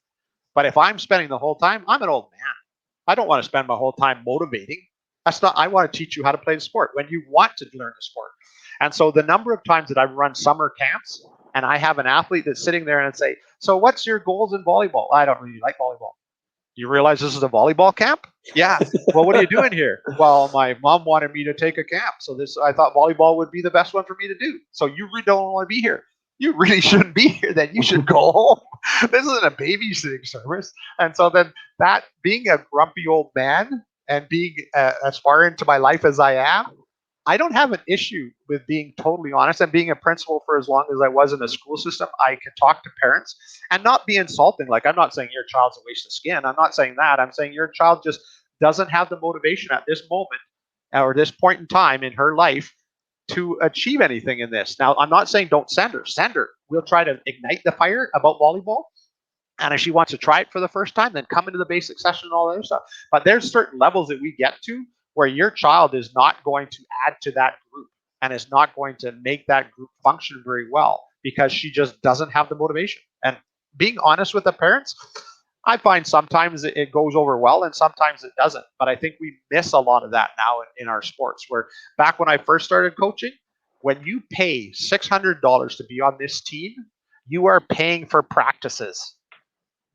But if I'm spending the whole time, I'm an old man. I don't want to spend my whole time motivating. I want to teach you how to play the sport when you want to learn the sport. And so the number of times that I've run summer camps and I have an athlete that's sitting there and say, so what's your goals in volleyball? I don't really like volleyball. You realize this is a volleyball camp? Yeah. Well, what are you doing here? Well, my mom wanted me to take a camp. So I thought volleyball would be the best one for me to do. So you really don't want to be here. You really shouldn't be here. Then you should go home. This isn't a babysitting service. And so then that, being a grumpy old man and being as far into my life as I am, I don't have an issue with being totally honest, and being a principal for as long as I was in the school system. I can talk to parents and not be insulting. Like, I'm not saying your child's a waste of skin. I'm not saying that. I'm saying your child just doesn't have the motivation at this moment or this point in time in her life to achieve anything in this. Now, I'm not saying don't send her. Send her. We'll try to ignite the fire about volleyball. And if she wants to try it for the first time, then come into the basic session and all that other stuff. But there's certain levels that we get to where your child is not going to add to that group and is not going to make that group function very well because she just doesn't have the motivation. And being honest with the parents, I find sometimes it goes over well and sometimes it doesn't. But I think we miss a lot of that now in our sports, where back when I first started coaching, when you pay $600 to be on this team, you are paying for practices.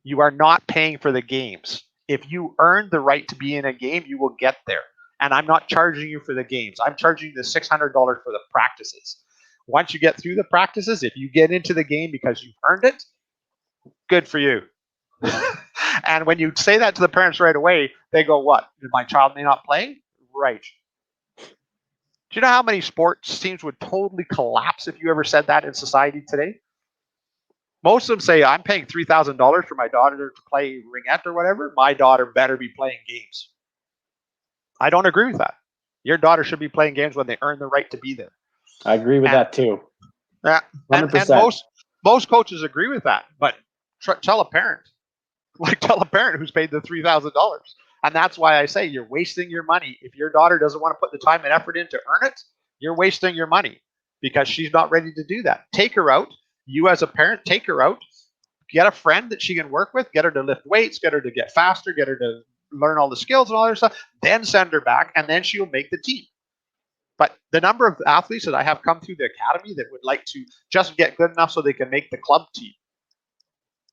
You are not paying for the games. If you earn the right to be in a game, you will get there. And I'm not charging you for the games. I'm charging you the $600 for the practices. Once you get through the practices, if you get into the game because you've earned it, good for you. And when you say that to the parents right away, they go, what? My child may not play? Right. Do you know how many sports teams would totally collapse if you ever said that in society today? Most of them say, I'm paying $3,000 for my daughter to play ringette or whatever. My daughter better be playing games. I don't agree with that. Your daughter should be playing games when they earn the right to be there. I agree with that too. Yeah, 100%. and most coaches agree with that. But tell a parent who's paid the $3,000. And that's why I say you're wasting your money. If your daughter doesn't want to put the time and effort in to earn it, you're wasting your money because she's not ready to do that. Take her out. You as a parent, take her out. Get a friend that she can work with. Get her to lift weights. Get her to get faster. Get her to learn all the skills and all that stuff. Then send her back, and then she'll make the team. But the number of athletes that I have come through the academy that would like to just get good enough so they can make the club team.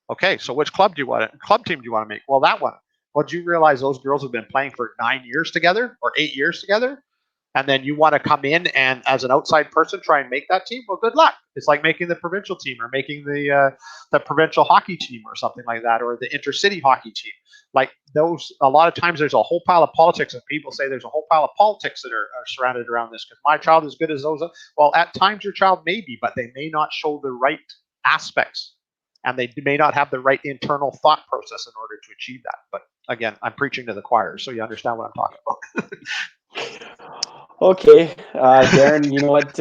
Okay, so which club team do you want to make? Well, that one. Well, do you realize those girls have been playing for 9 years together or 8 years together? And then you want to come in and as an outside person try and make that team? Well, good luck. It's like making the provincial team or making the provincial hockey team or something like that, or the intercity hockey team. Like those, a lot of times there's a whole pile of politics, and people say there's a whole pile of politics that are surrounded around this because my child is as good as those. Well, at times your child may be, but they may not show the right aspects. And they may not have the right internal thought process in order to achieve that. But again, I'm preaching to the choir, so you understand what I'm talking about. Okay, Darren, you know what?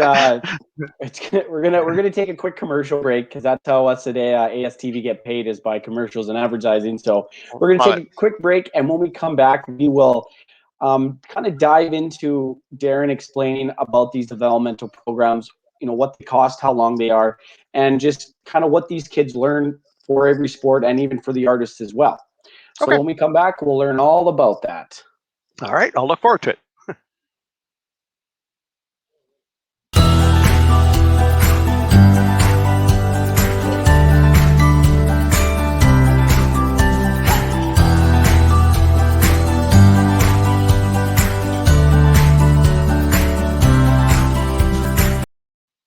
We're gonna take a quick commercial break because that's how us at ASTV get paid, is by commercials and advertising. So we're gonna take a quick break, and when we come back, we will kind of dive into Darren explaining about these developmental programs. You know, what they cost, how long they are, and just kind of what these kids learn for every sport and even for the artists as well. So when we come back, we'll learn all about that. All right, I'll look forward to it.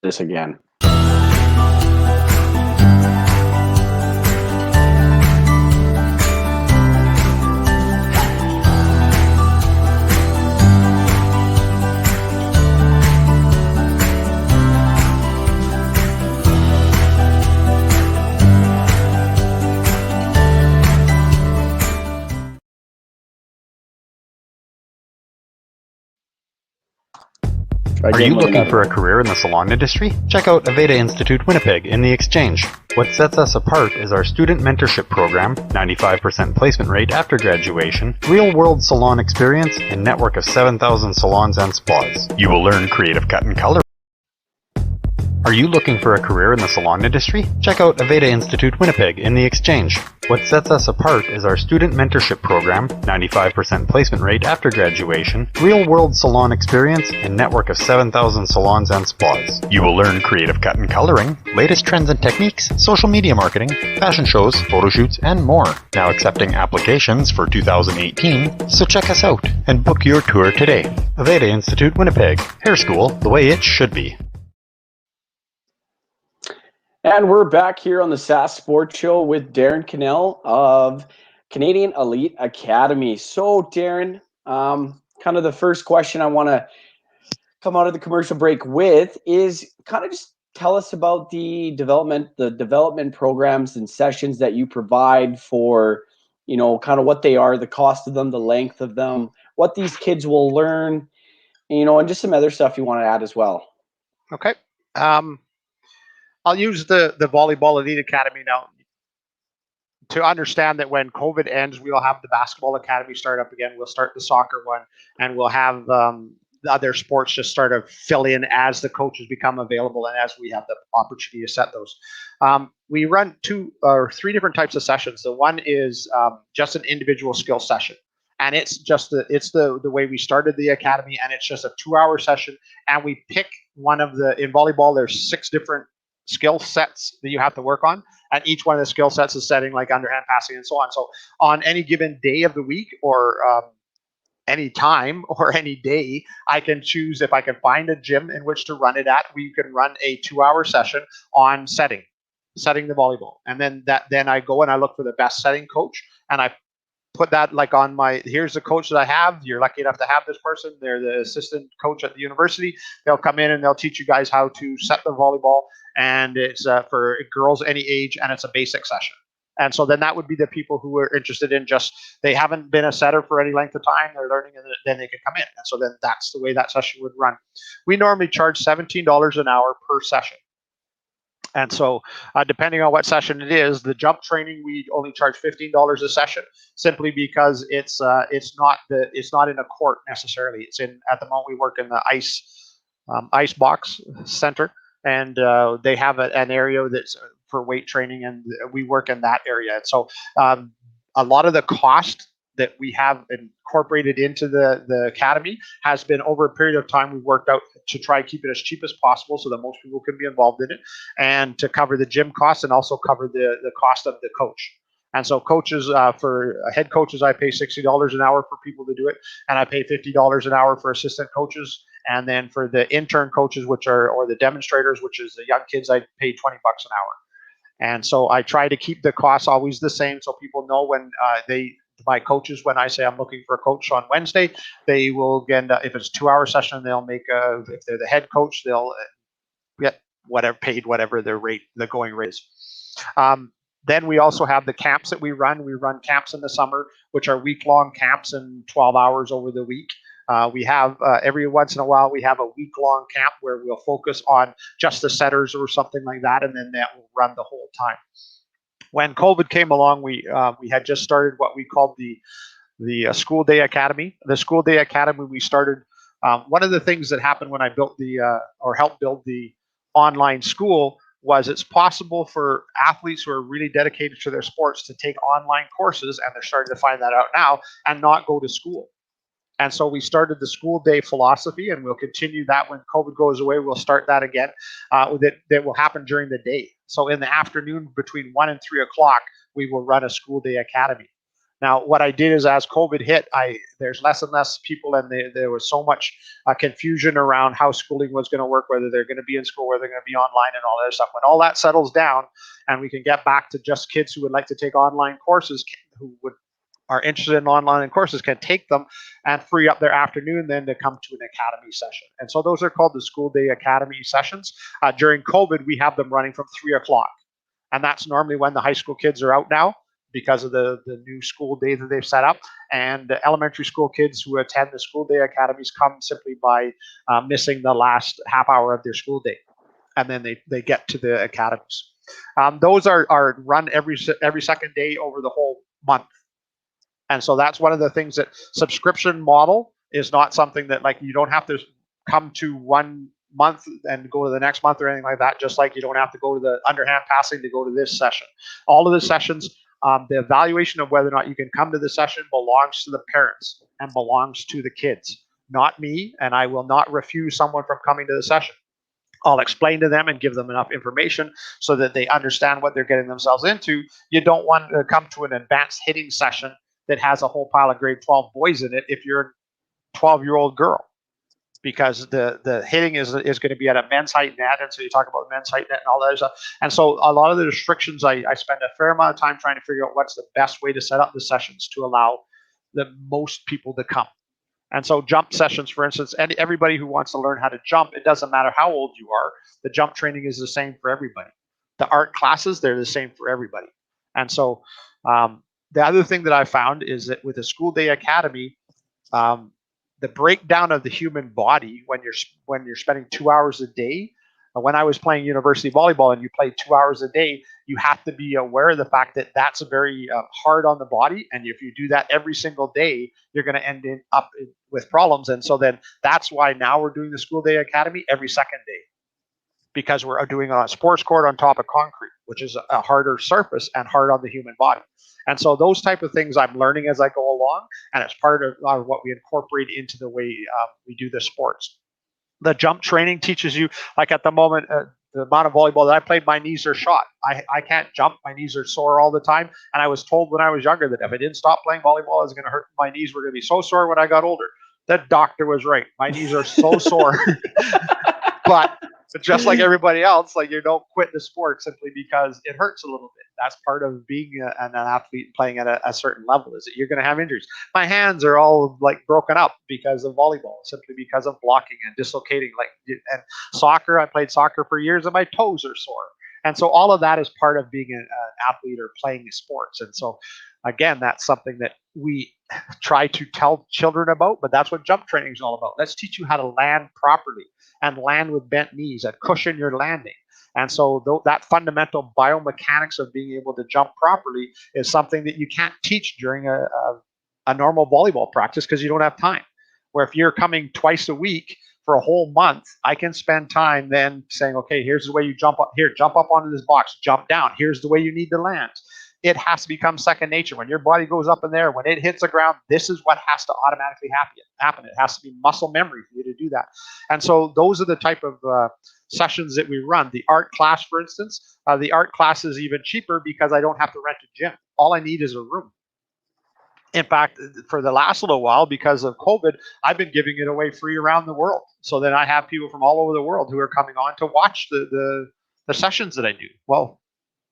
This again. Are you looking for a career in the salon industry? Check out Aveda Institute Winnipeg in the Exchange. What sets us apart is our student mentorship program, 95% placement rate after graduation, real-world salon experience, and network of 7,000 salons and spas. You will learn creative cut and color. Are you looking for a career in the salon industry? Check out Aveda Institute Winnipeg in the Exchange. What sets us apart is our student mentorship program, 95% placement rate after graduation, real-world salon experience, and network of 7,000 salons and spas. You will learn creative cut and coloring, latest trends and techniques, social media marketing, fashion shows, photo shoots, and more. Now accepting applications for 2018, so check us out and book your tour today. Aveda Institute Winnipeg, hair school the way it should be. And we're back here on the Sask Sports Show with Darren Cannell of Canadian Elite Academy. So, Darren, kind of the first question I want to come out of the commercial break with is kind of just tell us about the development programs and sessions that you provide for, you know, kind of what they are, the cost of them, the length of them, what these kids will learn, and just some other stuff you want to add as well. Okay. I'll use the Volleyball Elite Academy now to understand that when COVID ends, we'll have the Basketball Academy start up again. We'll start the soccer one, and we'll have the other sports just start to fill in as the coaches become available and as we have the opportunity to set those. We run 2 or 3 different types of sessions. The one is just an individual skill session. And it's just the way we started the academy, and it's just a 2-hour session. And we pick one of in volleyball, there's 6 different skill sets that you have to work on, and each one of the skill sets is setting like underhand passing and so on. So on any given day of the week, or any time or any day, I can choose, if I can find a gym in which to run it at, we can run a 2-hour session on setting the volleyball. And then I go and I look for the best setting coach, and I put that like on here's the coach that I have. You're lucky enough to have this person. They're the assistant coach at the university. They'll come in and they'll teach you guys how to set the volleyball. And it's for girls any age, and it's a basic session. And so then that would be the people who are interested in they haven't been a setter for any length of time, they're learning, and then they can come in. And so then that's the way that session would run. We normally charge $17 an hour per session. And so depending on what session it is, the jump training, we only charge $15 a session, simply because it's not in a court necessarily. It's at the moment we work in the ice box center, and they have an area that's for weight training, and we work in that area. And so a lot of the cost that we have incorporated into the academy has been over a period of time. We've worked out to try and keep it as cheap as possible so that most people can be involved in it, and to cover the gym costs and also cover the cost of the coach. And so coaches, for head coaches, I pay $60 an hour for people to do it, and I pay $50 an hour for assistant coaches. And then for the intern coaches, or the demonstrators, which is the young kids, I pay $20 an hour. And so I try to keep the costs always the same, so people know when my coaches, when I say I'm looking for a coach on Wednesday, they will get, if it's a 2-hour session, they'll make if they're the head coach, they'll get paid whatever the going rate is. Then we also have the camps that we run. We run camps in the summer, which are week-long camps and 12 hours over the week. We have every once in a while we have a week-long camp where we'll focus on just the setters or something like that, and then that will run the whole time. When COVID came along, we had just started what we called the School Day Academy. The School Day Academy, we started. One of the things that happened when I built or helped build the online school was it's possible for athletes who are really dedicated to their sports to take online courses, and they're starting to find that out now, and not go to school. And so we started the school day philosophy, and we'll continue that when COVID goes away. We'll start that again. That will happen during the day. So in the afternoon between 1 and 3 o'clock, we will run a school day academy. Now, what I did is, as COVID hit, there's less and less people, and there was so much confusion around how schooling was going to work, whether they're going to be in school, whether they're going to be online, and all that stuff. When all that settles down, and we can get back to just kids who would like to take online courses, who are interested in online courses, can take them and free up their afternoon then to come to an academy session. And so those are called the School Day Academy sessions. During COVID, we have them running from 3 o'clock. And that's normally when the high school kids are out now, because of the new school day that they've set up. And the elementary school kids who attend the School Day Academies come simply by missing the last half hour of their school day. And then they get to the academies. Those are run every second day over the whole month. And so that's one of the things, that subscription model is not something that, like, you don't have to come to 1 month and go to the next month or anything like that, just like you don't have to go to the underhand passing to go to this session. All of the sessions, the evaluation of whether or not you can come to the session belongs to the parents and belongs to the kids, not me, and I will not refuse someone from coming to the session. I'll explain to them and give them enough information so that they understand what they're getting themselves into. You don't want to come to an advanced hitting session that has a whole pile of grade 12 boys in it if you're a 12-year-old girl, because the hitting is going to be at a men's height net, and so you talk about the men's height net and all that stuff. And so a lot of the restrictions, I spend a fair amount of time trying to figure out what's the best way to set up the sessions to allow the most people to come. And so jump sessions, for instance, and everybody who wants to learn how to jump, it doesn't matter how old you are, the jump training is the same for everybody. The art classes, they're the same for everybody. And so the other thing that I found is that with the School Day Academy, the breakdown of the human body when you're spending 2 hours a day. When I was playing university volleyball and you play 2 hours a day, you have to be aware of the fact that that's very hard on the body. And if you do that every single day, you're going to end up with problems. And so then that's why now we're doing the school day academy every second day, because we're doing it on a sports court on top of concrete, which is a harder surface and hard on the human body. And so those type of things I'm learning as I go along, and it's part of what we incorporate into the way we do the sports. The jump training teaches you, like at the moment, the amount of volleyball that I played, my knees are shot. I can't jump. My knees are sore all the time. And I was told when I was younger that if I didn't stop playing volleyball, it was going to hurt. My knees were going to be so sore when I got older. The doctor was right. My knees are so sore. But just like everybody else, like, you don't quit the sport simply because it hurts a little bit. That's part of being an athlete playing at a certain level, is that you're going to have injuries. My hands are all like broken up because of volleyball, simply because of blocking and dislocating. And soccer, I played soccer for years and my toes are sore. And so all of that is part of being an athlete or playing sports. And so again, that's something that we try to tell children about, but that's what jump training is all about. Let's teach you how to land properly and land with bent knees and cushion your landing. And so that fundamental biomechanics of being able to jump properly is something that you can't teach during a normal volleyball practice, because you don't have time. Where if you're coming twice a week for a whole month, I can spend time then saying, okay, here's the way you jump up here, jump up onto this box, jump down. Here's the way you need to land. It has to become second nature. When your body goes up in there, when it hits the ground, this is what has to automatically happen. It has to be muscle memory for you to do that. And so those are the type of sessions that we run. The art class, for instance, the art class is even cheaper because I don't have to rent a gym. All I need is a room. In fact, for the last little while, because of COVID, I've been giving it away free around the world. So then I have people from all over the world who are coming on to watch the sessions that I do. Well,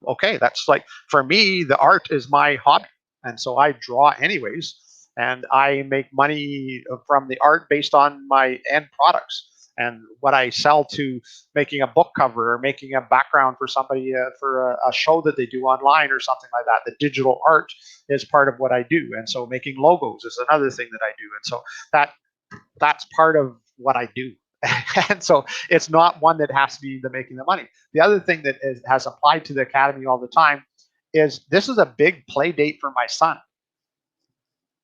okay, that's like, for me, the art is my hobby. And so I draw anyways, and I make money from the art based on my end products and what I sell to making a book cover or making a background for somebody for a show that they do online or something like that. The digital art is part of what I do. And so making logos is another thing that I do. And so that's part of what I do. And so it's not one that has to be the making the money. The other thing that has applied to the academy all the time is this is a big play date for my son.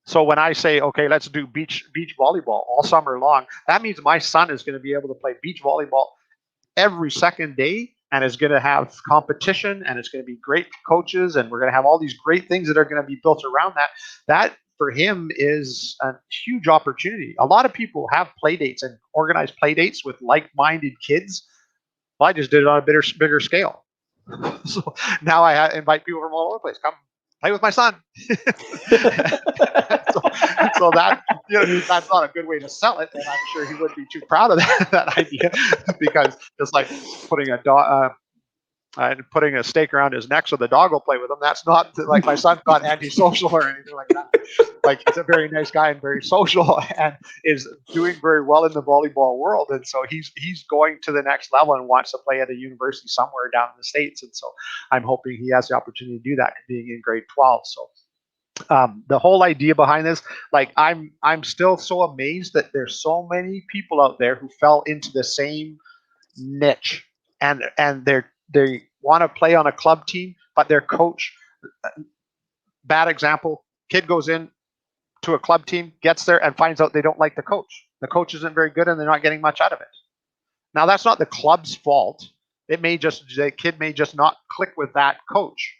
So when I say, okay, let's do beach volleyball all summer long, that means my son is going to be able to play beach volleyball every second day, and is going to have competition, and it's going to be great coaches, and we're going to have all these great things that are going to be built around that. That for him is a huge opportunity. A lot of people have play dates and organize play dates with like-minded kids. Well, I just did it on a bigger scale. So now I invite people from all over the place. Come play with my son. so that, that's not a good way to sell it, and I'm sure he wouldn't be too proud of that idea, because it's like putting a dog. Putting a stake around his neck so the dog will play with him. That's not like, my son's not antisocial or anything like that. Like, he's a very nice guy and very social and is doing very well in the volleyball world. And so he's going to the next level and wants to play at a university somewhere down in the States. And so I'm hoping he has the opportunity to do that, being in grade 12. So the whole idea behind this, like, I'm still so amazed that there's so many people out there who fell into the same niche, and they want to play on a club team, but their coach, bad example, kid goes in to a club team, gets there and finds out they don't like the coach. The coach isn't very good and they're not getting much out of it. Now, that's not the club's fault. The kid may just not click with that coach.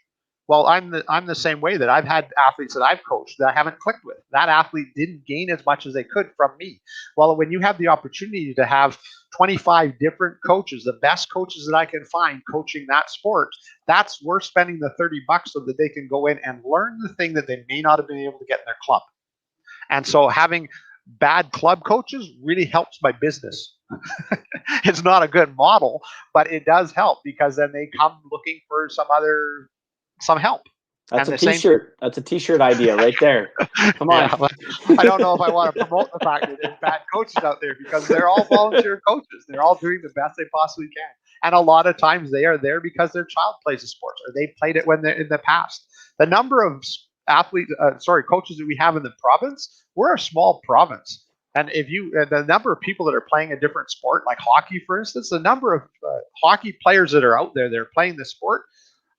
Well, I'm the same way, that I've had athletes that I've coached that I haven't clicked with. That athlete didn't gain as much as they could from me. Well, when you have the opportunity to have 25 different coaches, the best coaches that I can find coaching that sport, that's worth spending the $30 so that they can go in and learn the thing that they may not have been able to get in their club. And so having bad club coaches really helps my business. It's not a good model, but it does help, because then they come looking for some help. That's a t-shirt. That's a t-shirt idea right there. Come on. Yeah, I don't know if I want to promote the fact that there's bad coaches out there, because they're all volunteer coaches. They're all doing the best they possibly can. And a lot of times they are there because their child plays the sports, or they played it when they're in the past. The number of coaches that we have in the province, we're a small province. And if you, the number of people that are playing a different sport, like hockey, for instance, the number of hockey players that are out there that are playing the sport,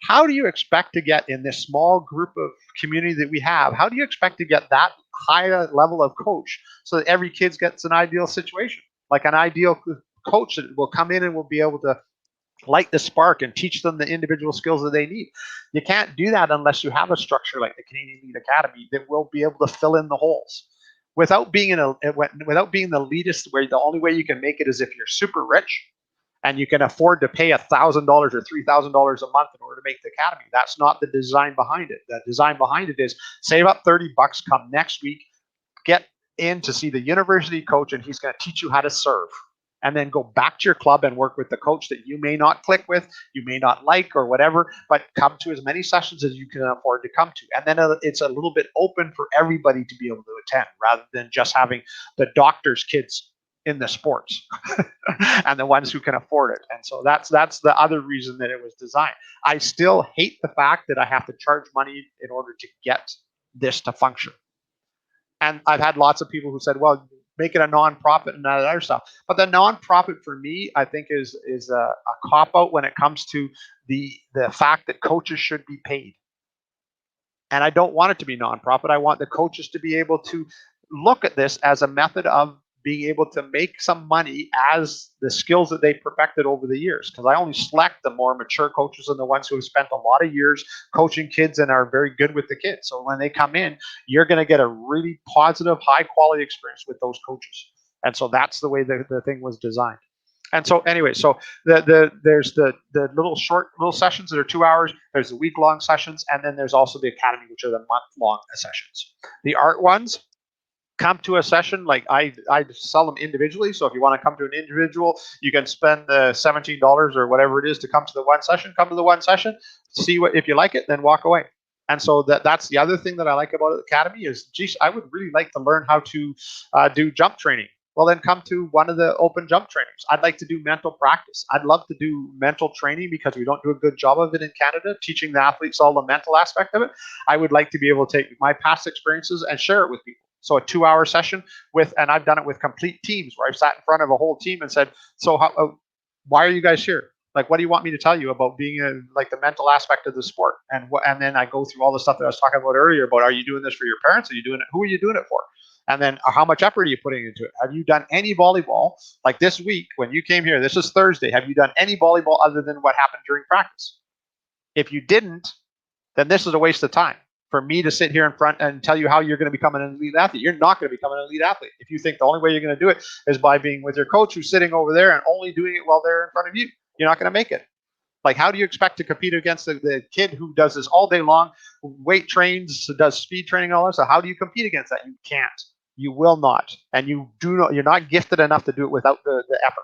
how do you expect to get in this small group of community that we have? How do you expect to get that high level of coach so that every kid gets an ideal situation, like an ideal coach that will come in and will be able to light the spark and teach them the individual skills that they need? You can't do that unless you have a structure like the Canadian Elite Academy that will be able to fill in the holes. Without being without being the elitist, where the only way you can make it is if you're super rich and you can afford to pay $1,000 or $3,000 a month in order to make the academy. That's not the design behind it. The design behind it is save up $30, come next week, get in to see the university coach, and he's going to teach you how to serve. And then go back to your club and work with the coach that you may not click with, you may not like, or whatever, but come to as many sessions as you can afford to come to. And then it's a little bit open for everybody to be able to attend, rather than just having the doctor's kids in the sports and the ones who can afford it. And so that's the other reason that it was designed. I still hate the fact that I have to charge money in order to get this to function. And I've had lots of people who said, well, make it a nonprofit and that other stuff. But the nonprofit for me, I think is a cop-out when it comes to the fact that coaches should be paid. And I don't want it to be nonprofit. I want the coaches to be able to look at this as a method of being able to make some money as the skills that they perfected over the years. Because I only select the more mature coaches and the ones who have spent a lot of years coaching kids and are very good with the kids. So when they come in, you're going to get a really positive, high quality experience with those coaches. And so that's the way the thing was designed. And so anyway, so there's the little sessions that are 2 hours. There's the week-long sessions, and then there's also the academy, which are the month-long sessions. The art ones, come to a session. Like I sell them individually. So if you want to come to an individual, you can spend the $17 or whatever it is to come to the one session. Come to the one session, see what, if you like it, then walk away. And so that's the other thing that I like about the academy is, geez, I would really like to learn how to do jump training. Well, then come to one of the open jump trainings. I'd like to do mental practice. I'd love to do mental training because we don't do a good job of it in Canada, teaching the athletes all the mental aspect of it. I would like to be able to take my past experiences and share it with people. So a 2 hour session and I've done it with complete teams where I've sat in front of a whole team and said, so why are you guys here? Like, what do you want me to tell you about being like the mental aspect of the sport? And then I go through all the stuff that I was talking about earlier about, are you doing this for your parents? Are you doing it? Who are you doing it for? And then how much effort are you putting into it? Have you done any volleyball? Like this week when you came here, this is Thursday. Have you done any volleyball other than what happened during practice? If you didn't, then this is a waste of time for me to sit here in front and tell you how you're going to become an elite athlete. You're not going to become an elite athlete if you think the only way you're going to do it is by being with your coach who's sitting over there and only doing it while they're in front of you. You're not going to make it. Like, how do you expect to compete against the kid who does this all day long, weight trains, does speed training, all that? So how do you compete against that? You can't. You will not. And you're not gifted enough to do it without the effort.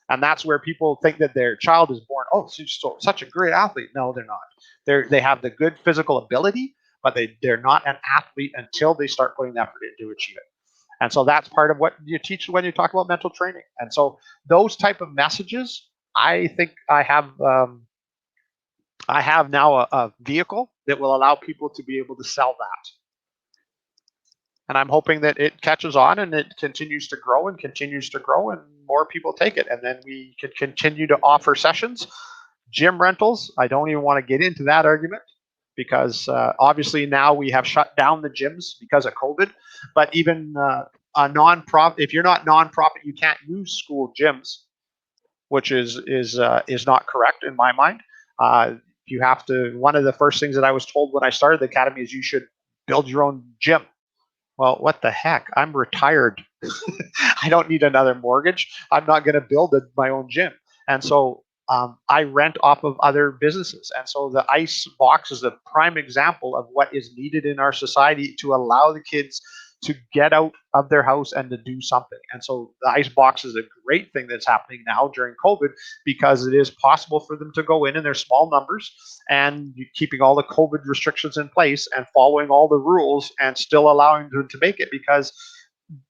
And that's where people think that their child is born, oh, she's such a great athlete. No, they're not. They have the good physical ability, but they're not an athlete until they start putting the effort in to achieve it. And so that's part of what you teach when you talk about mental training. And so those type of messages, I think I have now a vehicle that will allow people to be able to sell that. And I'm hoping that it catches on and it continues to grow and more people take it. And then we can continue to offer sessions. Gym rentals, I don't even want to get into that argument because obviously now we have shut down the gyms because of COVID. But even a nonprofit, if you're not nonprofit, you can't use school gyms, which is not correct in my mind. You have to. One of the first things that I was told when I started the academy is you should build your own gym. Well, what the heck? I'm retired. I don't need another mortgage. I'm not going to build my own gym. And so I rent off of other businesses. And so the ice box is a prime example of what is needed in our society to allow the kids to get out of their house and to do something. And so the ice box is a great thing that's happening now during COVID because it is possible for them to go in their small numbers and keeping all the COVID restrictions in place and following all the rules and still allowing them to make it because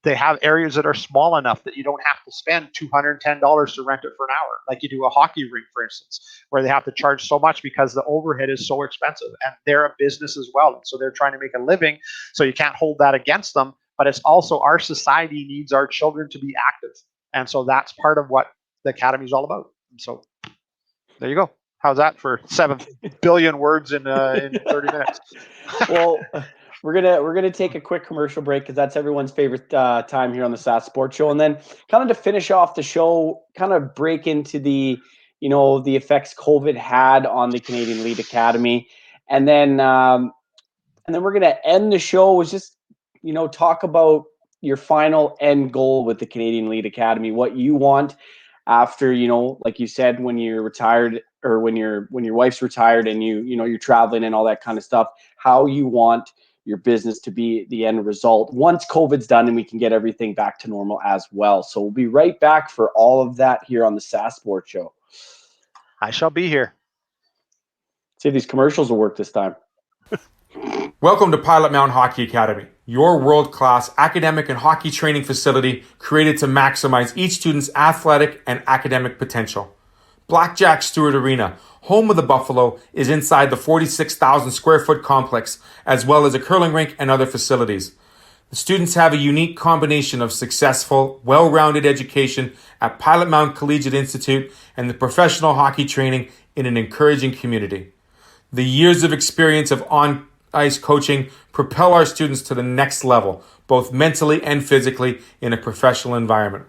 they have areas that are small enough that you don't have to spend $210 to rent it for an hour, like you do a hockey rink, for instance, where they have to charge so much because the overhead is so expensive and they're a business as well. And so they're trying to make a living. So you can't hold that against them but it's also our society needs our children to be active. And so that's part of what the Academy is all about. And so there you go. How's that for 7 billion words in 30 minutes? Well, we're gonna take a quick commercial break because that's everyone's favorite time here on the Sask Sports Show, and then kind of to finish off the show, kind of break into the the effects COVID had on the Canadian Elite Academy, and then we're gonna end the show with just talk about your final end goal with the Canadian Elite Academy, what you want after, like you said, when you're retired or when your wife's retired and you're traveling and all that kind of stuff, how you want your business to be the end result once COVID's done and we can get everything back to normal as well. So we'll be right back for all of that here on the Sask Sports Show. I shall be here. See if these commercials will work this time. Welcome to Pilot-Mound Hockey-Academy, your world-class academic and hockey training facility created to maximize each student's athletic and academic potential. Blackjack Stewart Arena, home of the Buffalo, is inside the 46,000 square foot complex, as well as a curling rink and other facilities. The students have a unique combination of successful, well-rounded education at Pilot-Mound Collegiate Institute and the professional hockey training in an encouraging community. The years of experience of on-ice coaching propel our students to the next level, both mentally and physically, in a professional environment.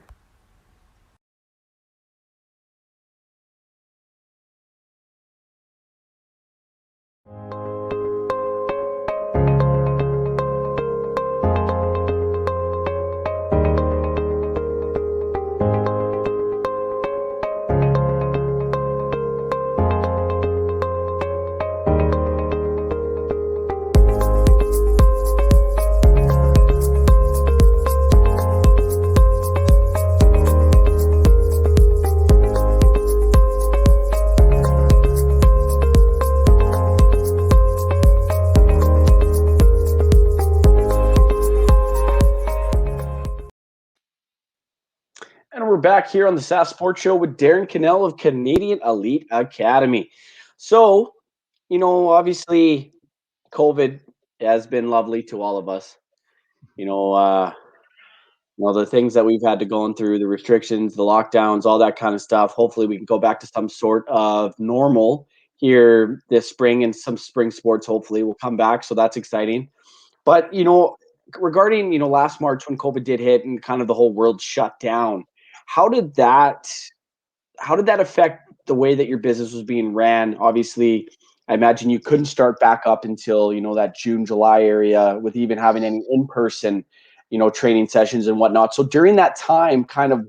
Back here on the Sask Sports Show with Darren Cannell of Canadian Elite Academy. So, obviously COVID has been lovely to all of us. The things that we've had to go through, the restrictions, the lockdowns, all that kind of stuff. Hopefully we can go back to some sort of normal here this spring, and some spring sports hopefully will come back. So that's exciting. But, regarding, last March when COVID did hit and kind of the whole world shut down, how did that affect the way that your business was being ran? Obviously, I imagine you couldn't start back up until, that June, July area with even having any in-person, training sessions and whatnot. So during that time, kind of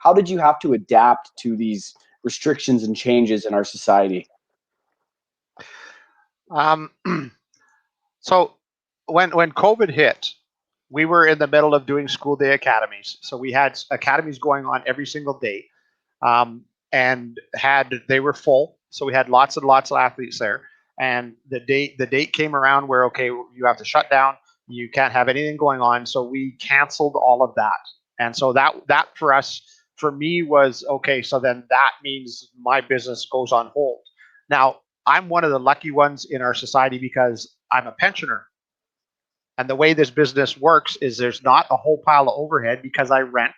how did you have to adapt to these restrictions and changes in our society? So when COVID hit, we were in the middle of doing school day academies. So we had academies going on every single day, and they were full. So we had lots and lots of athletes there. And the date came around where, okay, you have to shut down. You can't have anything going on. So we canceled all of that. And so that for me was, okay, so then that means my business goes on hold. Now, I'm one of the lucky ones in our society because I'm a pensioner. And the way this business works is there's not a whole pile of overhead because I rent.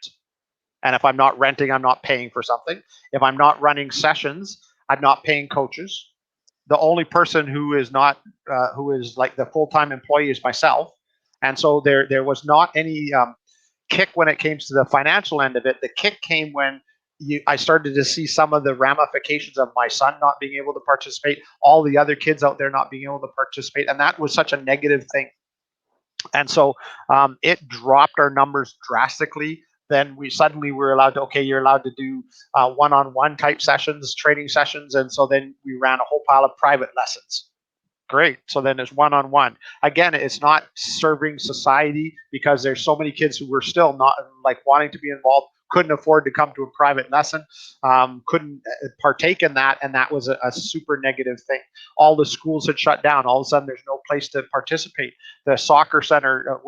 And if I'm not renting, I'm not paying for something. If I'm not running sessions, I'm not paying coaches. The only person who is like the full-time employee is myself. And so there was not any kick when it came to the financial end of it. The kick came when I started to see some of the ramifications of my son not being able to participate, all the other kids out there not being able to participate. And that was such a negative thing. And so it dropped our numbers drastically. Then we suddenly were allowed to, okay, you're allowed to do one-on-one type sessions, training sessions. And so then we ran a whole pile of private lessons. Great. So then it's one-on-one. Again, it's not serving society because there's so many kids who were still not like wanting to be involved, couldn't afford to come to a private lesson, couldn't partake in that. And that was a super negative thing. All the schools had shut down. All of a sudden, there's no place to participate. The soccer center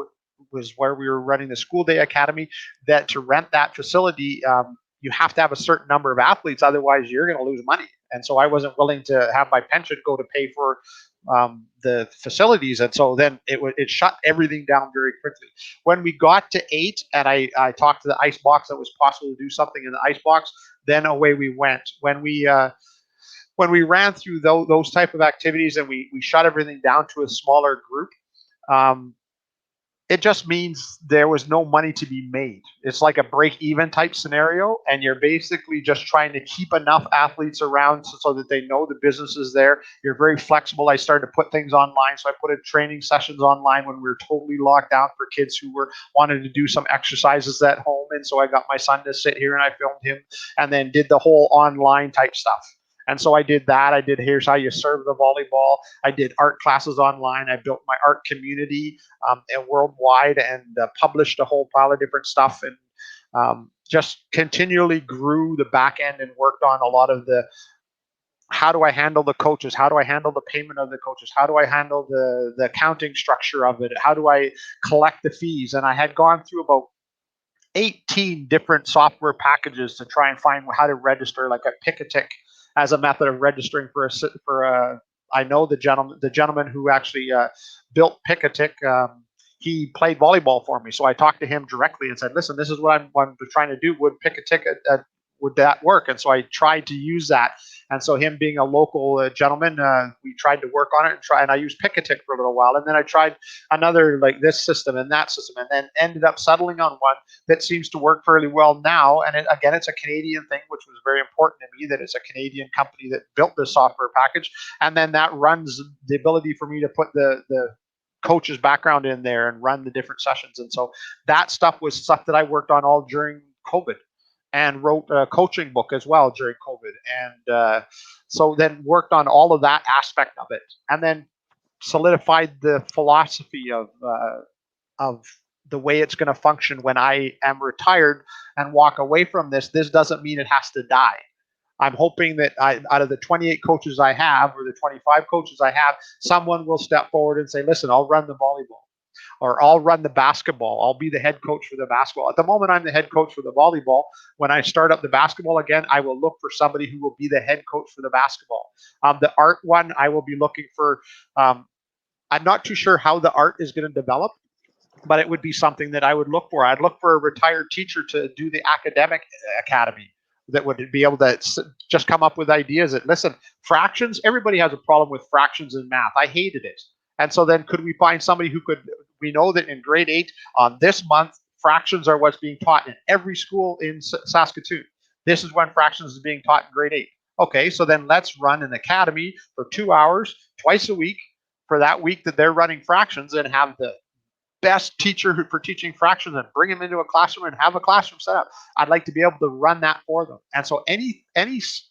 was where we were running the school day academy. That to rent that facility, you have to have a certain number of athletes. Otherwise, you're going to lose money. And so I wasn't willing to have my pension go to pay for the facilities. And so then it shut everything down very quickly. When we got to 8 and I talked to the ice box that was possible to do something in the ice box, then away we went. When we ran through those type of activities and we shut everything down to a smaller group, it just means there was no money to be made. It's like a break-even type scenario, and you're basically just trying to keep enough athletes around so that they know the business is there. You're very flexible. I started to put things online, so I put in training sessions online when we were totally locked down for kids who wanted to do some exercises at home, and so I got my son to sit here and I filmed him, and then did the whole online type stuff. And so I did that. I did here's how you serve the volleyball. I did art classes online. I built my art community and worldwide, and published a whole pile of different stuff, and just continually grew the back end and worked on a lot of the how do I handle the coaches? How do I handle the payment of the coaches? How do I handle the accounting structure of it? How do I collect the fees? And I had gone through about 18 different software packages to try and find how to register, like a Pick-a-Tick as a method of registering I know the gentleman who actually built Pick-a-Tick. He played volleyball for me, so I talked to him directly and said, "Listen, this is what I'm trying to do. Would Pick-a-Tick would that work?" And so I tried to use that. And so him being a local gentleman, we tried to work on it and I used Pick-a-Tick for a little while, and then I tried another like this system and that system, and then ended up settling on one that seems to work fairly well now. And again, it's a Canadian thing, which was very important to me, that it's a Canadian company that built this software package, and then that runs the ability for me to put the coach's background in there and run the different sessions. And so that stuff was stuff that I worked on all during COVID, and wrote a coaching book as well during COVID. And so then worked on all of that aspect of it, and then solidified the philosophy of the way it's going to function when I am retired and walk away from this. This doesn't mean it has to die. I'm hoping that out of the 28 coaches I have, or the 25 coaches I have, someone will step forward and say, "Listen, I'll run the volleyball, or I'll run the basketball. I'll be the head coach for the basketball." At the moment, I'm the head coach for the volleyball. When I start up the basketball again, I will look for somebody who will be the head coach for the basketball. The art one, I will be looking for, I'm not too sure how the art is going to develop, but it would be something that I would look for. I'd look for a retired teacher to do the academic academy that would be able to just come up with ideas that, listen, fractions, everybody has a problem with fractions in math. I hated it. And so then could we find somebody who could, we know that in grade 8 on this month, fractions are what's being taught in every school in Saskatoon. This is when fractions is being taught in grade 8. Okay, so then let's run an academy for 2 hours twice a week for that week that they're running fractions, and have the best teacher for teaching fractions and bring them into a classroom and have a classroom set up. I'd like to be able to run that for them. And so any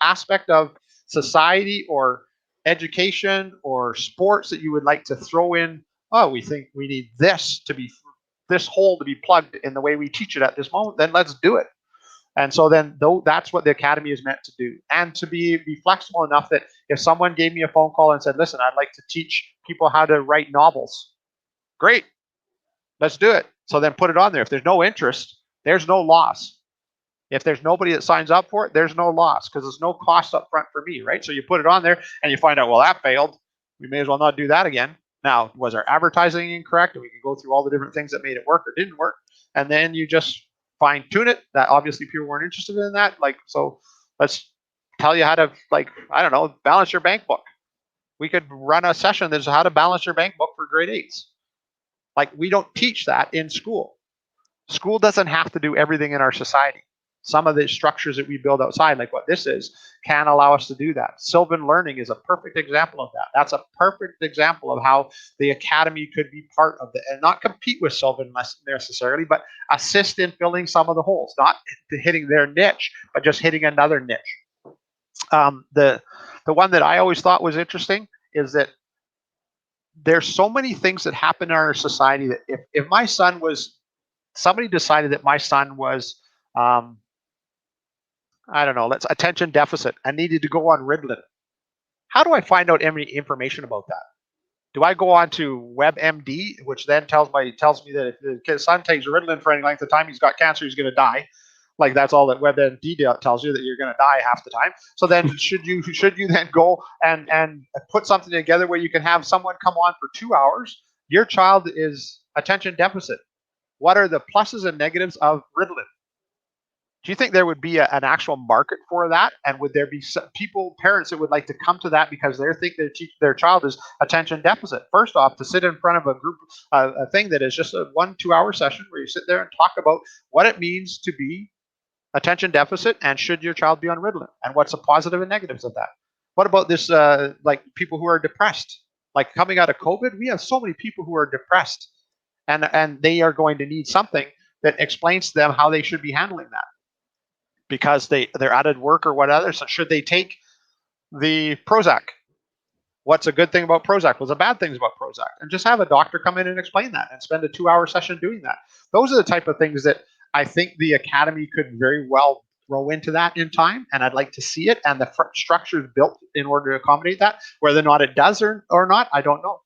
aspect of society or education or sports that you would like to throw in, oh, we think we need this hole to be plugged in the way we teach it at this moment, then let's do it. And so then that's what the academy is meant to do, and to be flexible enough that if someone gave me a phone call and said, "Listen, I'd like to teach people how to write novels," great, let's do it. So then put it on there. If there's no interest, there's no loss. If there's nobody that signs up for it, there's no loss, because there's no cost up front for me, right? So you put it on there and you find out, well, that failed. We may as well not do that again. Now, was our advertising incorrect? And we can go through all the different things that made it work or didn't work. And then you just fine tune it. That obviously people weren't interested in that. So let's tell you how to, balance your bank book. We could run a session that's how to balance your bank book for grade 8s. We don't teach that in school. School doesn't have to do everything in our society. Some of the structures that we build outside, like what this is, can allow us to do that. Sylvan Learning is a perfect example of that. That's a perfect example of how the academy could be part of and not compete with Sylvan necessarily, but assist in filling some of the holes, not hitting their niche, but just hitting another niche. The one that I always thought was interesting is that there's so many things that happen in our society that if my son was, somebody decided that my son was, let's attention deficit and needed to go on Ritalin. How do I find out any information about that? Do I go on to WebMD, which then tells me that if the son takes Ritalin for any length of time, he's got cancer, he's going to die? Like that's all that WebMD tells you, that you're going to die half the time. So then should you then go and put something together where you can have someone come on for 2 hours? Your child is attention deficit. What are the pluses and negatives of Ritalin? Do you think there would be an actual market for that? And would there be parents that would like to come to that because they think their child is attention deficit? First off, to sit in front of a group, a thing that is just a 1-2 hour session where you sit there and talk about what it means to be attention deficit and should your child be on Ritalin and what's the positive and negatives of that. What about this, like people who are depressed? Like coming out of COVID, we have so many people who are depressed, and they are going to need something that explains to them how they should be handling that, because they're out of work or whatever. So should they take the Prozac? What's a good thing about Prozac? What's the bad things about Prozac? And just have a doctor come in and explain that and spend a 2 hour session doing that. Those are the type of things that I think the Academy could very well grow into that in time, and I'd like to see it, and the structure is built in order to accommodate that. Whether or not it does or not, I don't know.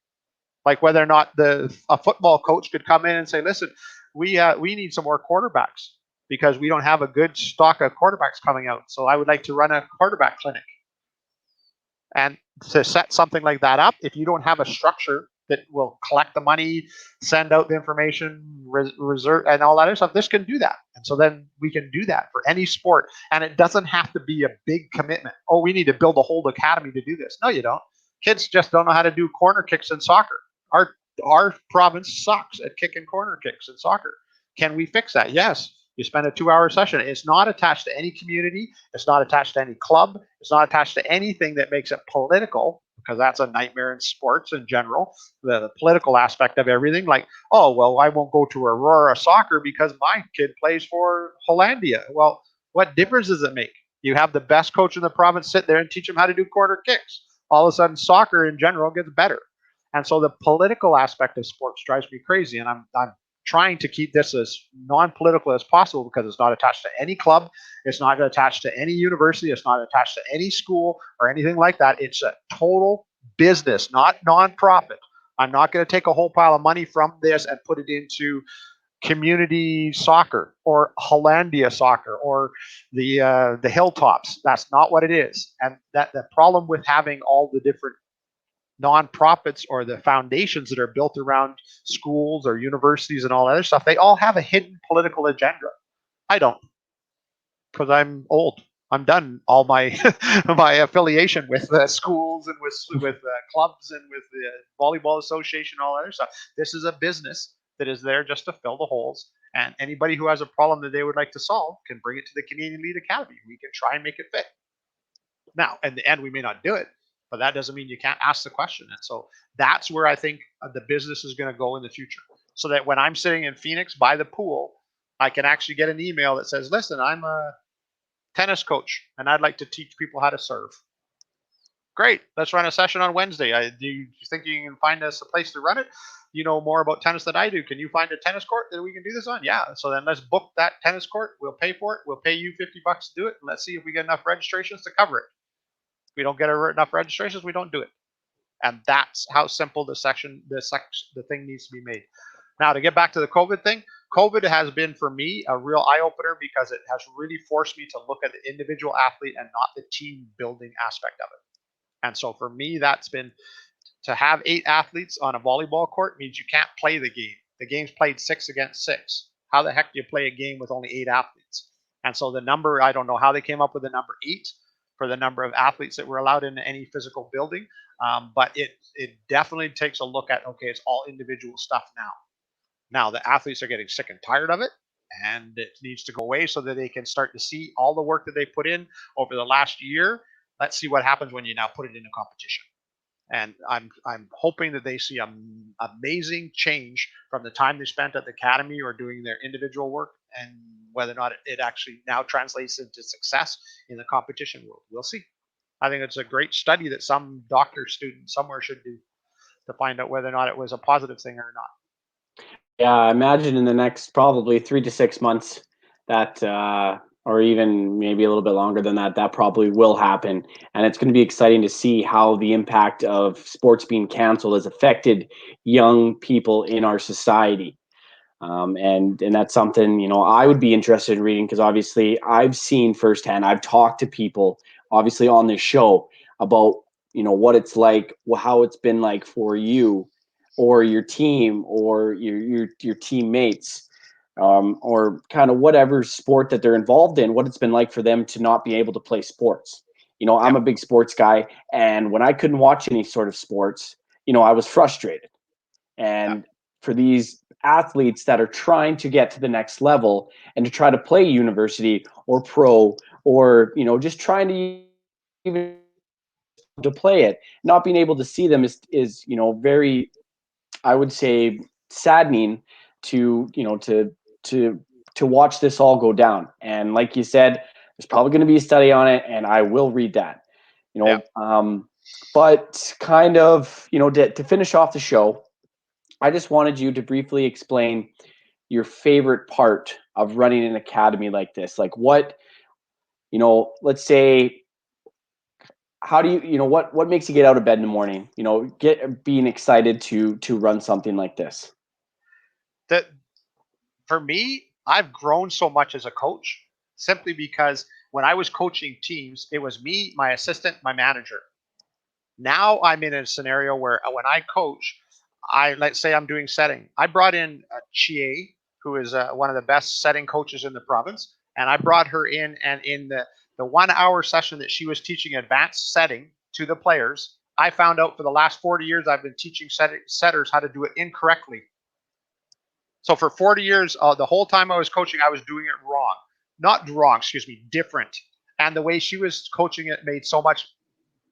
Like whether or not a football coach could come in and say, listen, we need some more quarterbacks because we don't have a good stock of quarterbacks coming out. So I would like to run a quarterback clinic. And to set something like that up, if you don't have a structure that will collect the money, send out the information, reserve, and all that other stuff, this can do that. And so then we can do that for any sport. And it doesn't have to be a big commitment. Oh, we need to build a whole academy to do this. No, you don't. Kids just don't know how to do corner kicks in soccer. Our province sucks at kicking corner kicks in soccer. Can we fix that? Yes. You spend a 2 hour session. It's not attached to any community. It's not attached to any club. It's not attached to anything that makes it political, because that's a nightmare in sports in general. The political aspect of everything, like, oh, well, I won't go to Aurora soccer because my kid plays for Hollandia. Well, what difference does it make? You have the best coach in the province sit there and teach them how to do corner kicks. All of a sudden, soccer in general gets better. And so the political aspect of sports drives me crazy. And I'm trying to keep this as non-political as possible, because it's not attached to any club. It's not attached to any university. It's not attached to any school or anything like that. It's a total business, not non-profit. I'm not going to take a whole pile of money from this and put it into community soccer or Hollandia soccer or the Hilltops. That's not what it is. And that the problem with having all the different nonprofits or the foundations that are built around schools or universities and all that other stuff, they all have a hidden political agenda. I don't, because I'm old. I'm done all my my affiliation with schools and with clubs and with the volleyball association, all that other stuff. This is a business that is there just to fill the holes, and anybody who has a problem that they would like to solve can bring it to the Canadian Elite Academy. We can try and make it fit. Now, in the end, we may not do it, but that doesn't mean you can't ask the question. And so that's where I think the business is going to go in the future. So that when I'm sitting in Phoenix by the pool, I can actually get an email that says, listen, I'm a tennis coach and I'd like to teach people how to serve. Great. Let's run a session on Wednesday. Do you think you can find us a place to run it? You know more about tennis than I do. Can you find a tennis court that we can do this on? Yeah. So then let's book that tennis court. We'll pay for it. We'll pay you $50 to do it. And let's see if we get enough registrations to cover it. We don't get enough registrations, we don't do it. And that's how simple the thing needs to be made. Now, to get back to the COVID thing, COVID has been for me a real eye-opener, because it has really forced me to look at the individual athlete and not the team building aspect of it. And so for me, that's been to have 8 athletes on a volleyball court means you can't play the game. The game's played 6 against 6. How the heck do you play a game with only 8 athletes? And so the number, I don't know how they came up with the number 8 for the number of athletes that were allowed in any physical building. But it definitely takes a look at, okay, it's all individual stuff now. Now the athletes are getting sick and tired of it, and it needs to go away so that they can start to see all the work that they put in over the last year. Let's see what happens when you now put it in a competition. And I'm hoping that they see an amazing change from the time they spent at the academy or doing their individual work, and whether or not it actually now translates into success in the competition world. We'll see. I think it's a great study that some doctor student somewhere should do to find out whether or not it was a positive thing or not. Yeah, I imagine in the next probably 3 to 6 months that or even maybe a little bit longer than that, that probably will happen. And it's going to be exciting to see how the impact of sports being canceled has affected young people in our society. And that's something, you know, I would be interested in reading, because obviously I've seen firsthand, I've talked to people obviously on this show about, you know, what it's like, how it's been like for you or your team or your teammates, or kind of whatever sport that they're involved in, what it's been like for them to not be able to play sports. You know, I'm a big sports guy, and when I couldn't watch any sort of sports, you know, I was frustrated. And for these athletes that are trying to get to the next level and to try to play university or pro, or, you know, just trying to even to play it, not being able to see them is, you know, very, I would say, saddening to, you know, to to watch this all go down. And like you said, there's probably going to be a study on it, and I will read that. You know, but kind of, you know, to finish off the show, I just wanted you to briefly explain your favorite part of running an academy like this. Like, what, you know, let's say, how do you, you know, what makes you get out of bed in the morning, you know, being excited to run something like this? That for me, I've grown so much as a coach simply because when I was coaching teams, it was me, my assistant, my manager. Now I'm in a scenario where when I coach, let's say I'm doing setting. I brought in Chie, who is one of the best setting coaches in the province, and I brought her in, and in the 1 hour session that she was teaching advanced setting to the players, I found out for the last 40 years I've been teaching setters how to do it incorrectly. So for 40 years, the whole time I was coaching, I was doing it wrong. Not wrong, excuse me, different. And the way she was coaching it made so much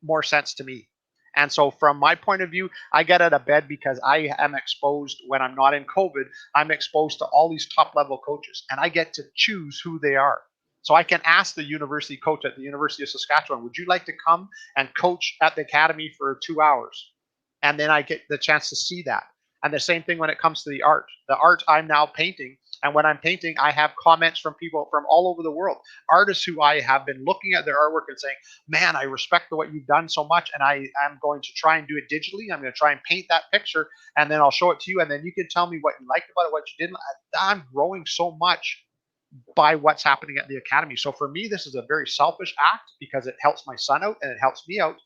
more sense to me. And so from my point of view, I get out of bed because I am exposed when I'm not in COVID. I'm exposed to all these top level coaches, and I get to choose who they are. So I can ask the university coach at the University of Saskatchewan, would you like to come and coach at the academy for 2 hours? And then I get the chance to see that. And the same thing when it comes to the art. The art I'm now painting, and when I'm painting, I have comments from people from all over the world, artists who I have been looking at their artwork and saying, man, I respect what you've done so much, and I am going to try and do it digitally. I'm going to try and paint that picture, and then I'll show it to you, and then you can tell me what you liked about it, what you didn't. I'm growing so much by what's happening at the academy. So for me, this is a very selfish act because it helps my son out and it helps me out.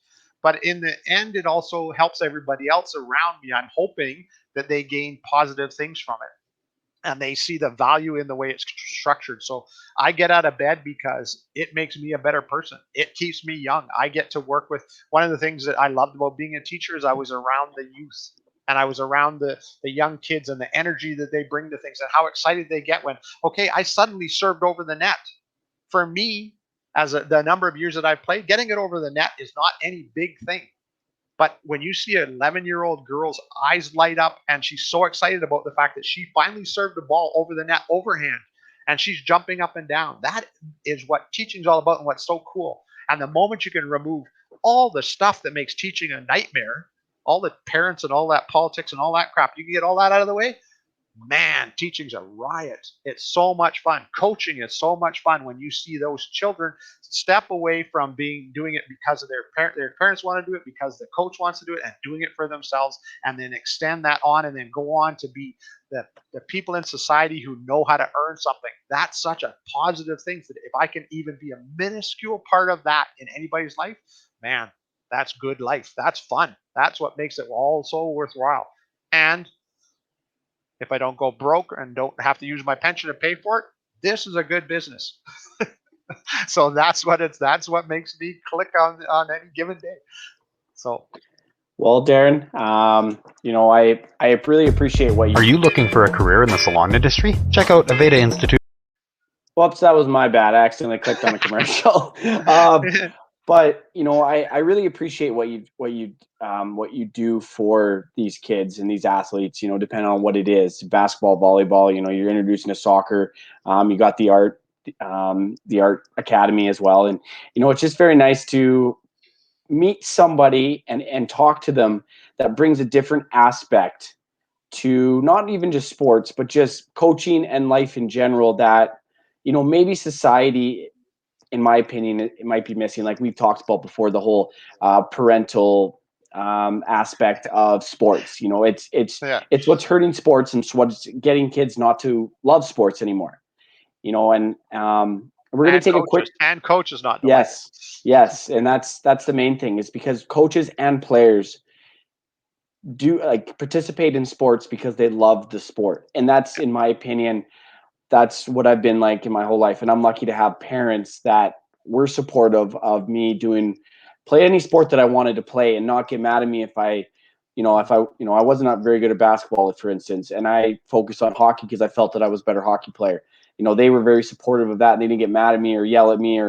But in the end, it also helps everybody else around me. I'm hoping that they gain positive things from it and they see the value in the way it's structured. So I get out of bed because it makes me a better person. It keeps me young. I get to work with, one of the things that I loved about being a teacher is I was around the youth, and I was around the young kids and the energy that they bring to things and how excited they get when, okay, I suddenly served over the net. For me, as the number of years that I've played, getting it over the net is not any big thing. But when you see an 11-year-old girl's eyes light up and she's so excited about the fact that she finally served the ball over the net overhand and she's jumping up and down, that is what teaching's all about and what's so cool. And the moment you can remove all the stuff that makes teaching a nightmare, all the parents and all that politics and all that crap, you can get all that out of the way, man, teaching's a riot. It's so much fun. Coaching is so much fun when you see those children step away from doing it because of their parents want to do it, because the coach wants to do it, and doing it for themselves, and then extend that on and then go on to be the people in society who know how to earn something. That's such a positive thing that if I can even be a minuscule part of that in anybody's life, man, that's good life. That's fun. That's what makes it all so worthwhile. And if I don't go broke and don't have to use my pension to pay for it, this is a good business. So that's what makes me click on any given day. So, well, Darren, you know, I really appreciate what you. Are you looking for a career in the salon industry? Check out Aveda Institute. Whoops, that was my bad. I accidentally clicked on a commercial. But you know, I really appreciate what you do for these kids and these athletes. You know, depending on what it is, basketball, volleyball. You know, you're introducing to soccer. You got the art academy as well, and you know, it's just very nice to meet somebody and talk to them that brings a different aspect to not even just sports, but just coaching and life in general. That, you know, maybe society, in my opinion, it might be missing. Like we've talked about before, the whole parental aspect of sports. You know, it's Yeah. it's what's hurting sports and it's what's getting kids not to love sports anymore. You know, and we're going to take a quick coaches not to yes, and that's the main thing is because coaches and players do participate in sports because they love the sport, and that's, in my opinion, that's what I've been like in my whole life. And I'm lucky to have parents that were supportive of me play any sport that I wanted to play and not get mad at me if I wasn't not very good at basketball, for instance, and I focused on hockey because I felt that I was a better hockey player. You know, they were very supportive of that, and they didn't get mad at me or yell at me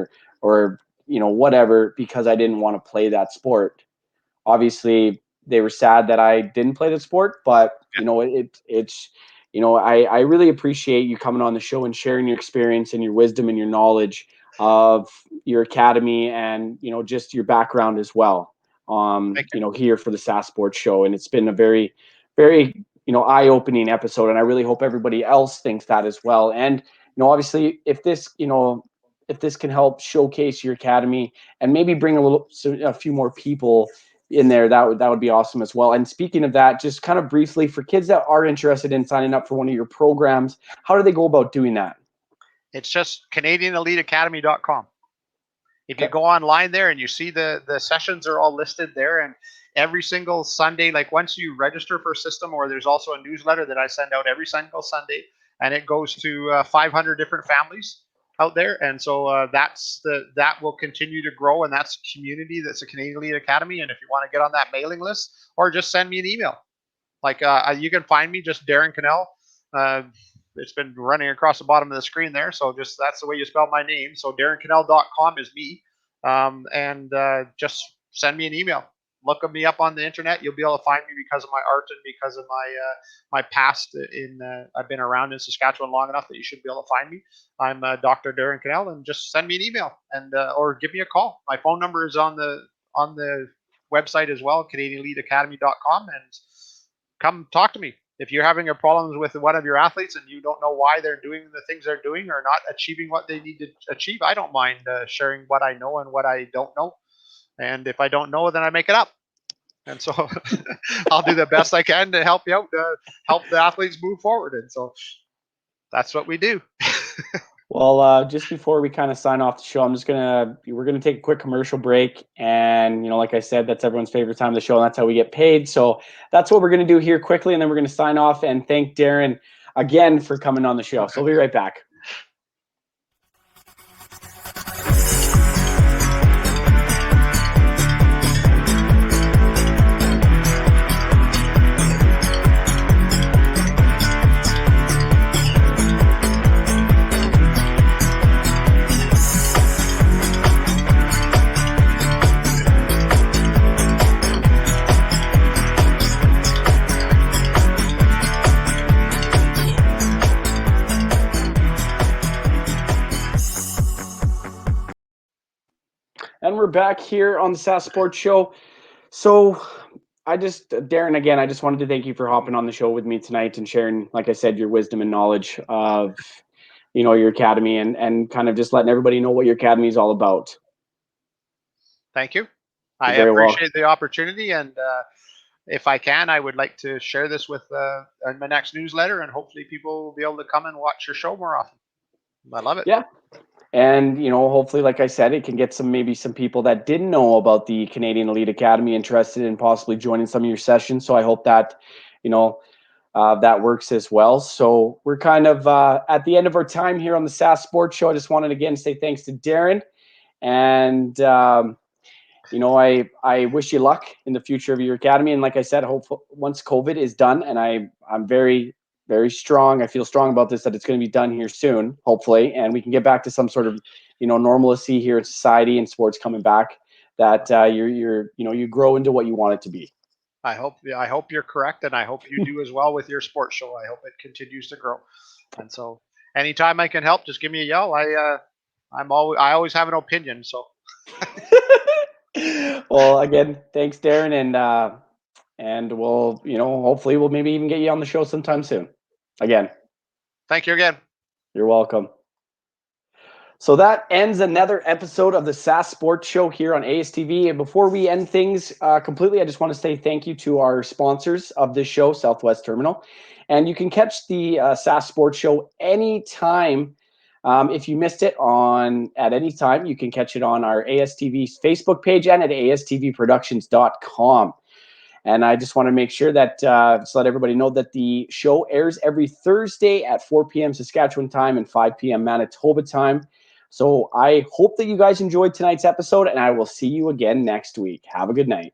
or whatever because I didn't want to play that sport. Obviously, they were sad that I didn't play the sport, but it's I really appreciate you coming on the show and sharing your experience and your wisdom and your knowledge of your academy and just your background as well. Here for the Sask Sports Show, and it's been a very, very eye-opening episode, and I really hope everybody else thinks that as well. And obviously, if this can help showcase your academy and maybe bring a few more people in there, that would be awesome as well. And speaking of that, just kind of briefly, for kids that are interested in signing up for one of your programs, how do they go about doing that? It's just CanadianEliteAcademy.com. If you go online there and you see the sessions are all listed there, and every single Sunday, like once you register for a system, or there's also a newsletter that I send out every single Sunday, and it goes to 500 different families out there, and so that will continue to grow, and that's a community that's a Canadian Elite Academy. And if you want to get on that mailing list, or just send me an email, like you can find me just Darren Cannell. It's been running across the bottom of the screen there, so just that's the way you spell my name. So DarrenCannell.com is me, and just send me an email. Look me up on the internet. You'll be able to find me because of my art and because of my past. I've been around in Saskatchewan long enough that you should be able to find me. I'm Dr. Darren Cannell, and just send me an email and or give me a call. My phone number is on the website as well, CanadianEliteAcademy.com, and come talk to me. If you're having a problems with one of your athletes and you don't know why they're doing the things they're doing or not achieving what they need to achieve, I don't mind sharing what I know and what I don't know. And if I don't know, then I make it up. And so I'll do the best I can to help you out, help the athletes move forward. And so that's what we do. Well, just before we kind of sign off the show, we're gonna take a quick commercial break, and like I said, that's everyone's favorite time of the show, and that's how we get paid. So that's what we're gonna do here quickly, and then we're gonna sign off and thank Darren again for coming on the show. So we'll be right back. And we're back here on the Sask Sports Show. So Darren, again, I just wanted to thank you for hopping on the show with me tonight and sharing, like I said, your wisdom and knowledge of, your academy and kind of just letting everybody know what your academy is all about. Thank you. I appreciate the opportunity. And if I can, I would like to share this with in my next newsletter, and hopefully people will be able to come and watch your show more often. I love it. Yeah. And, hopefully, like I said, it can get maybe some people that didn't know about the Canadian Elite Academy interested in possibly joining some of your sessions. So I hope that, that works as well. So we're kind of at the end of our time here on the Sask Sports Show. I just wanted again to say thanks to Darren. And, I wish you luck in the future of your academy. And like I said, hopefully once COVID is done, and I'm very, very strong. I feel strong about this, that it's going to be done here soon, hopefully, and we can get back to some sort of, normalcy here in society and sports coming back, that you grow into what you want it to be. I hope you're correct, and I hope you do as well with your sports show. I hope it continues to grow. And so anytime I can help, just give me a yell. I always have an opinion. So well, again, thanks, Darren, and we'll, hopefully we'll maybe even get you on the show sometime soon. Again. Thank you again. You're welcome. So that ends another episode of the Sask Sports Show here on ASTV. And before we end things completely, I just want to say thank you to our sponsors of this show, Southwest Terminal. And you can catch the Sask Sports Show anytime. If you missed it at any time, you can catch it on our ASTV Facebook page and at astvproductions.com. And I just want to make sure that just let everybody know that the show airs every Thursday at 4 p.m. Saskatchewan time and 5 p.m. Manitoba time. So I hope that you guys enjoyed tonight's episode, and I will see you again next week. Have a good night.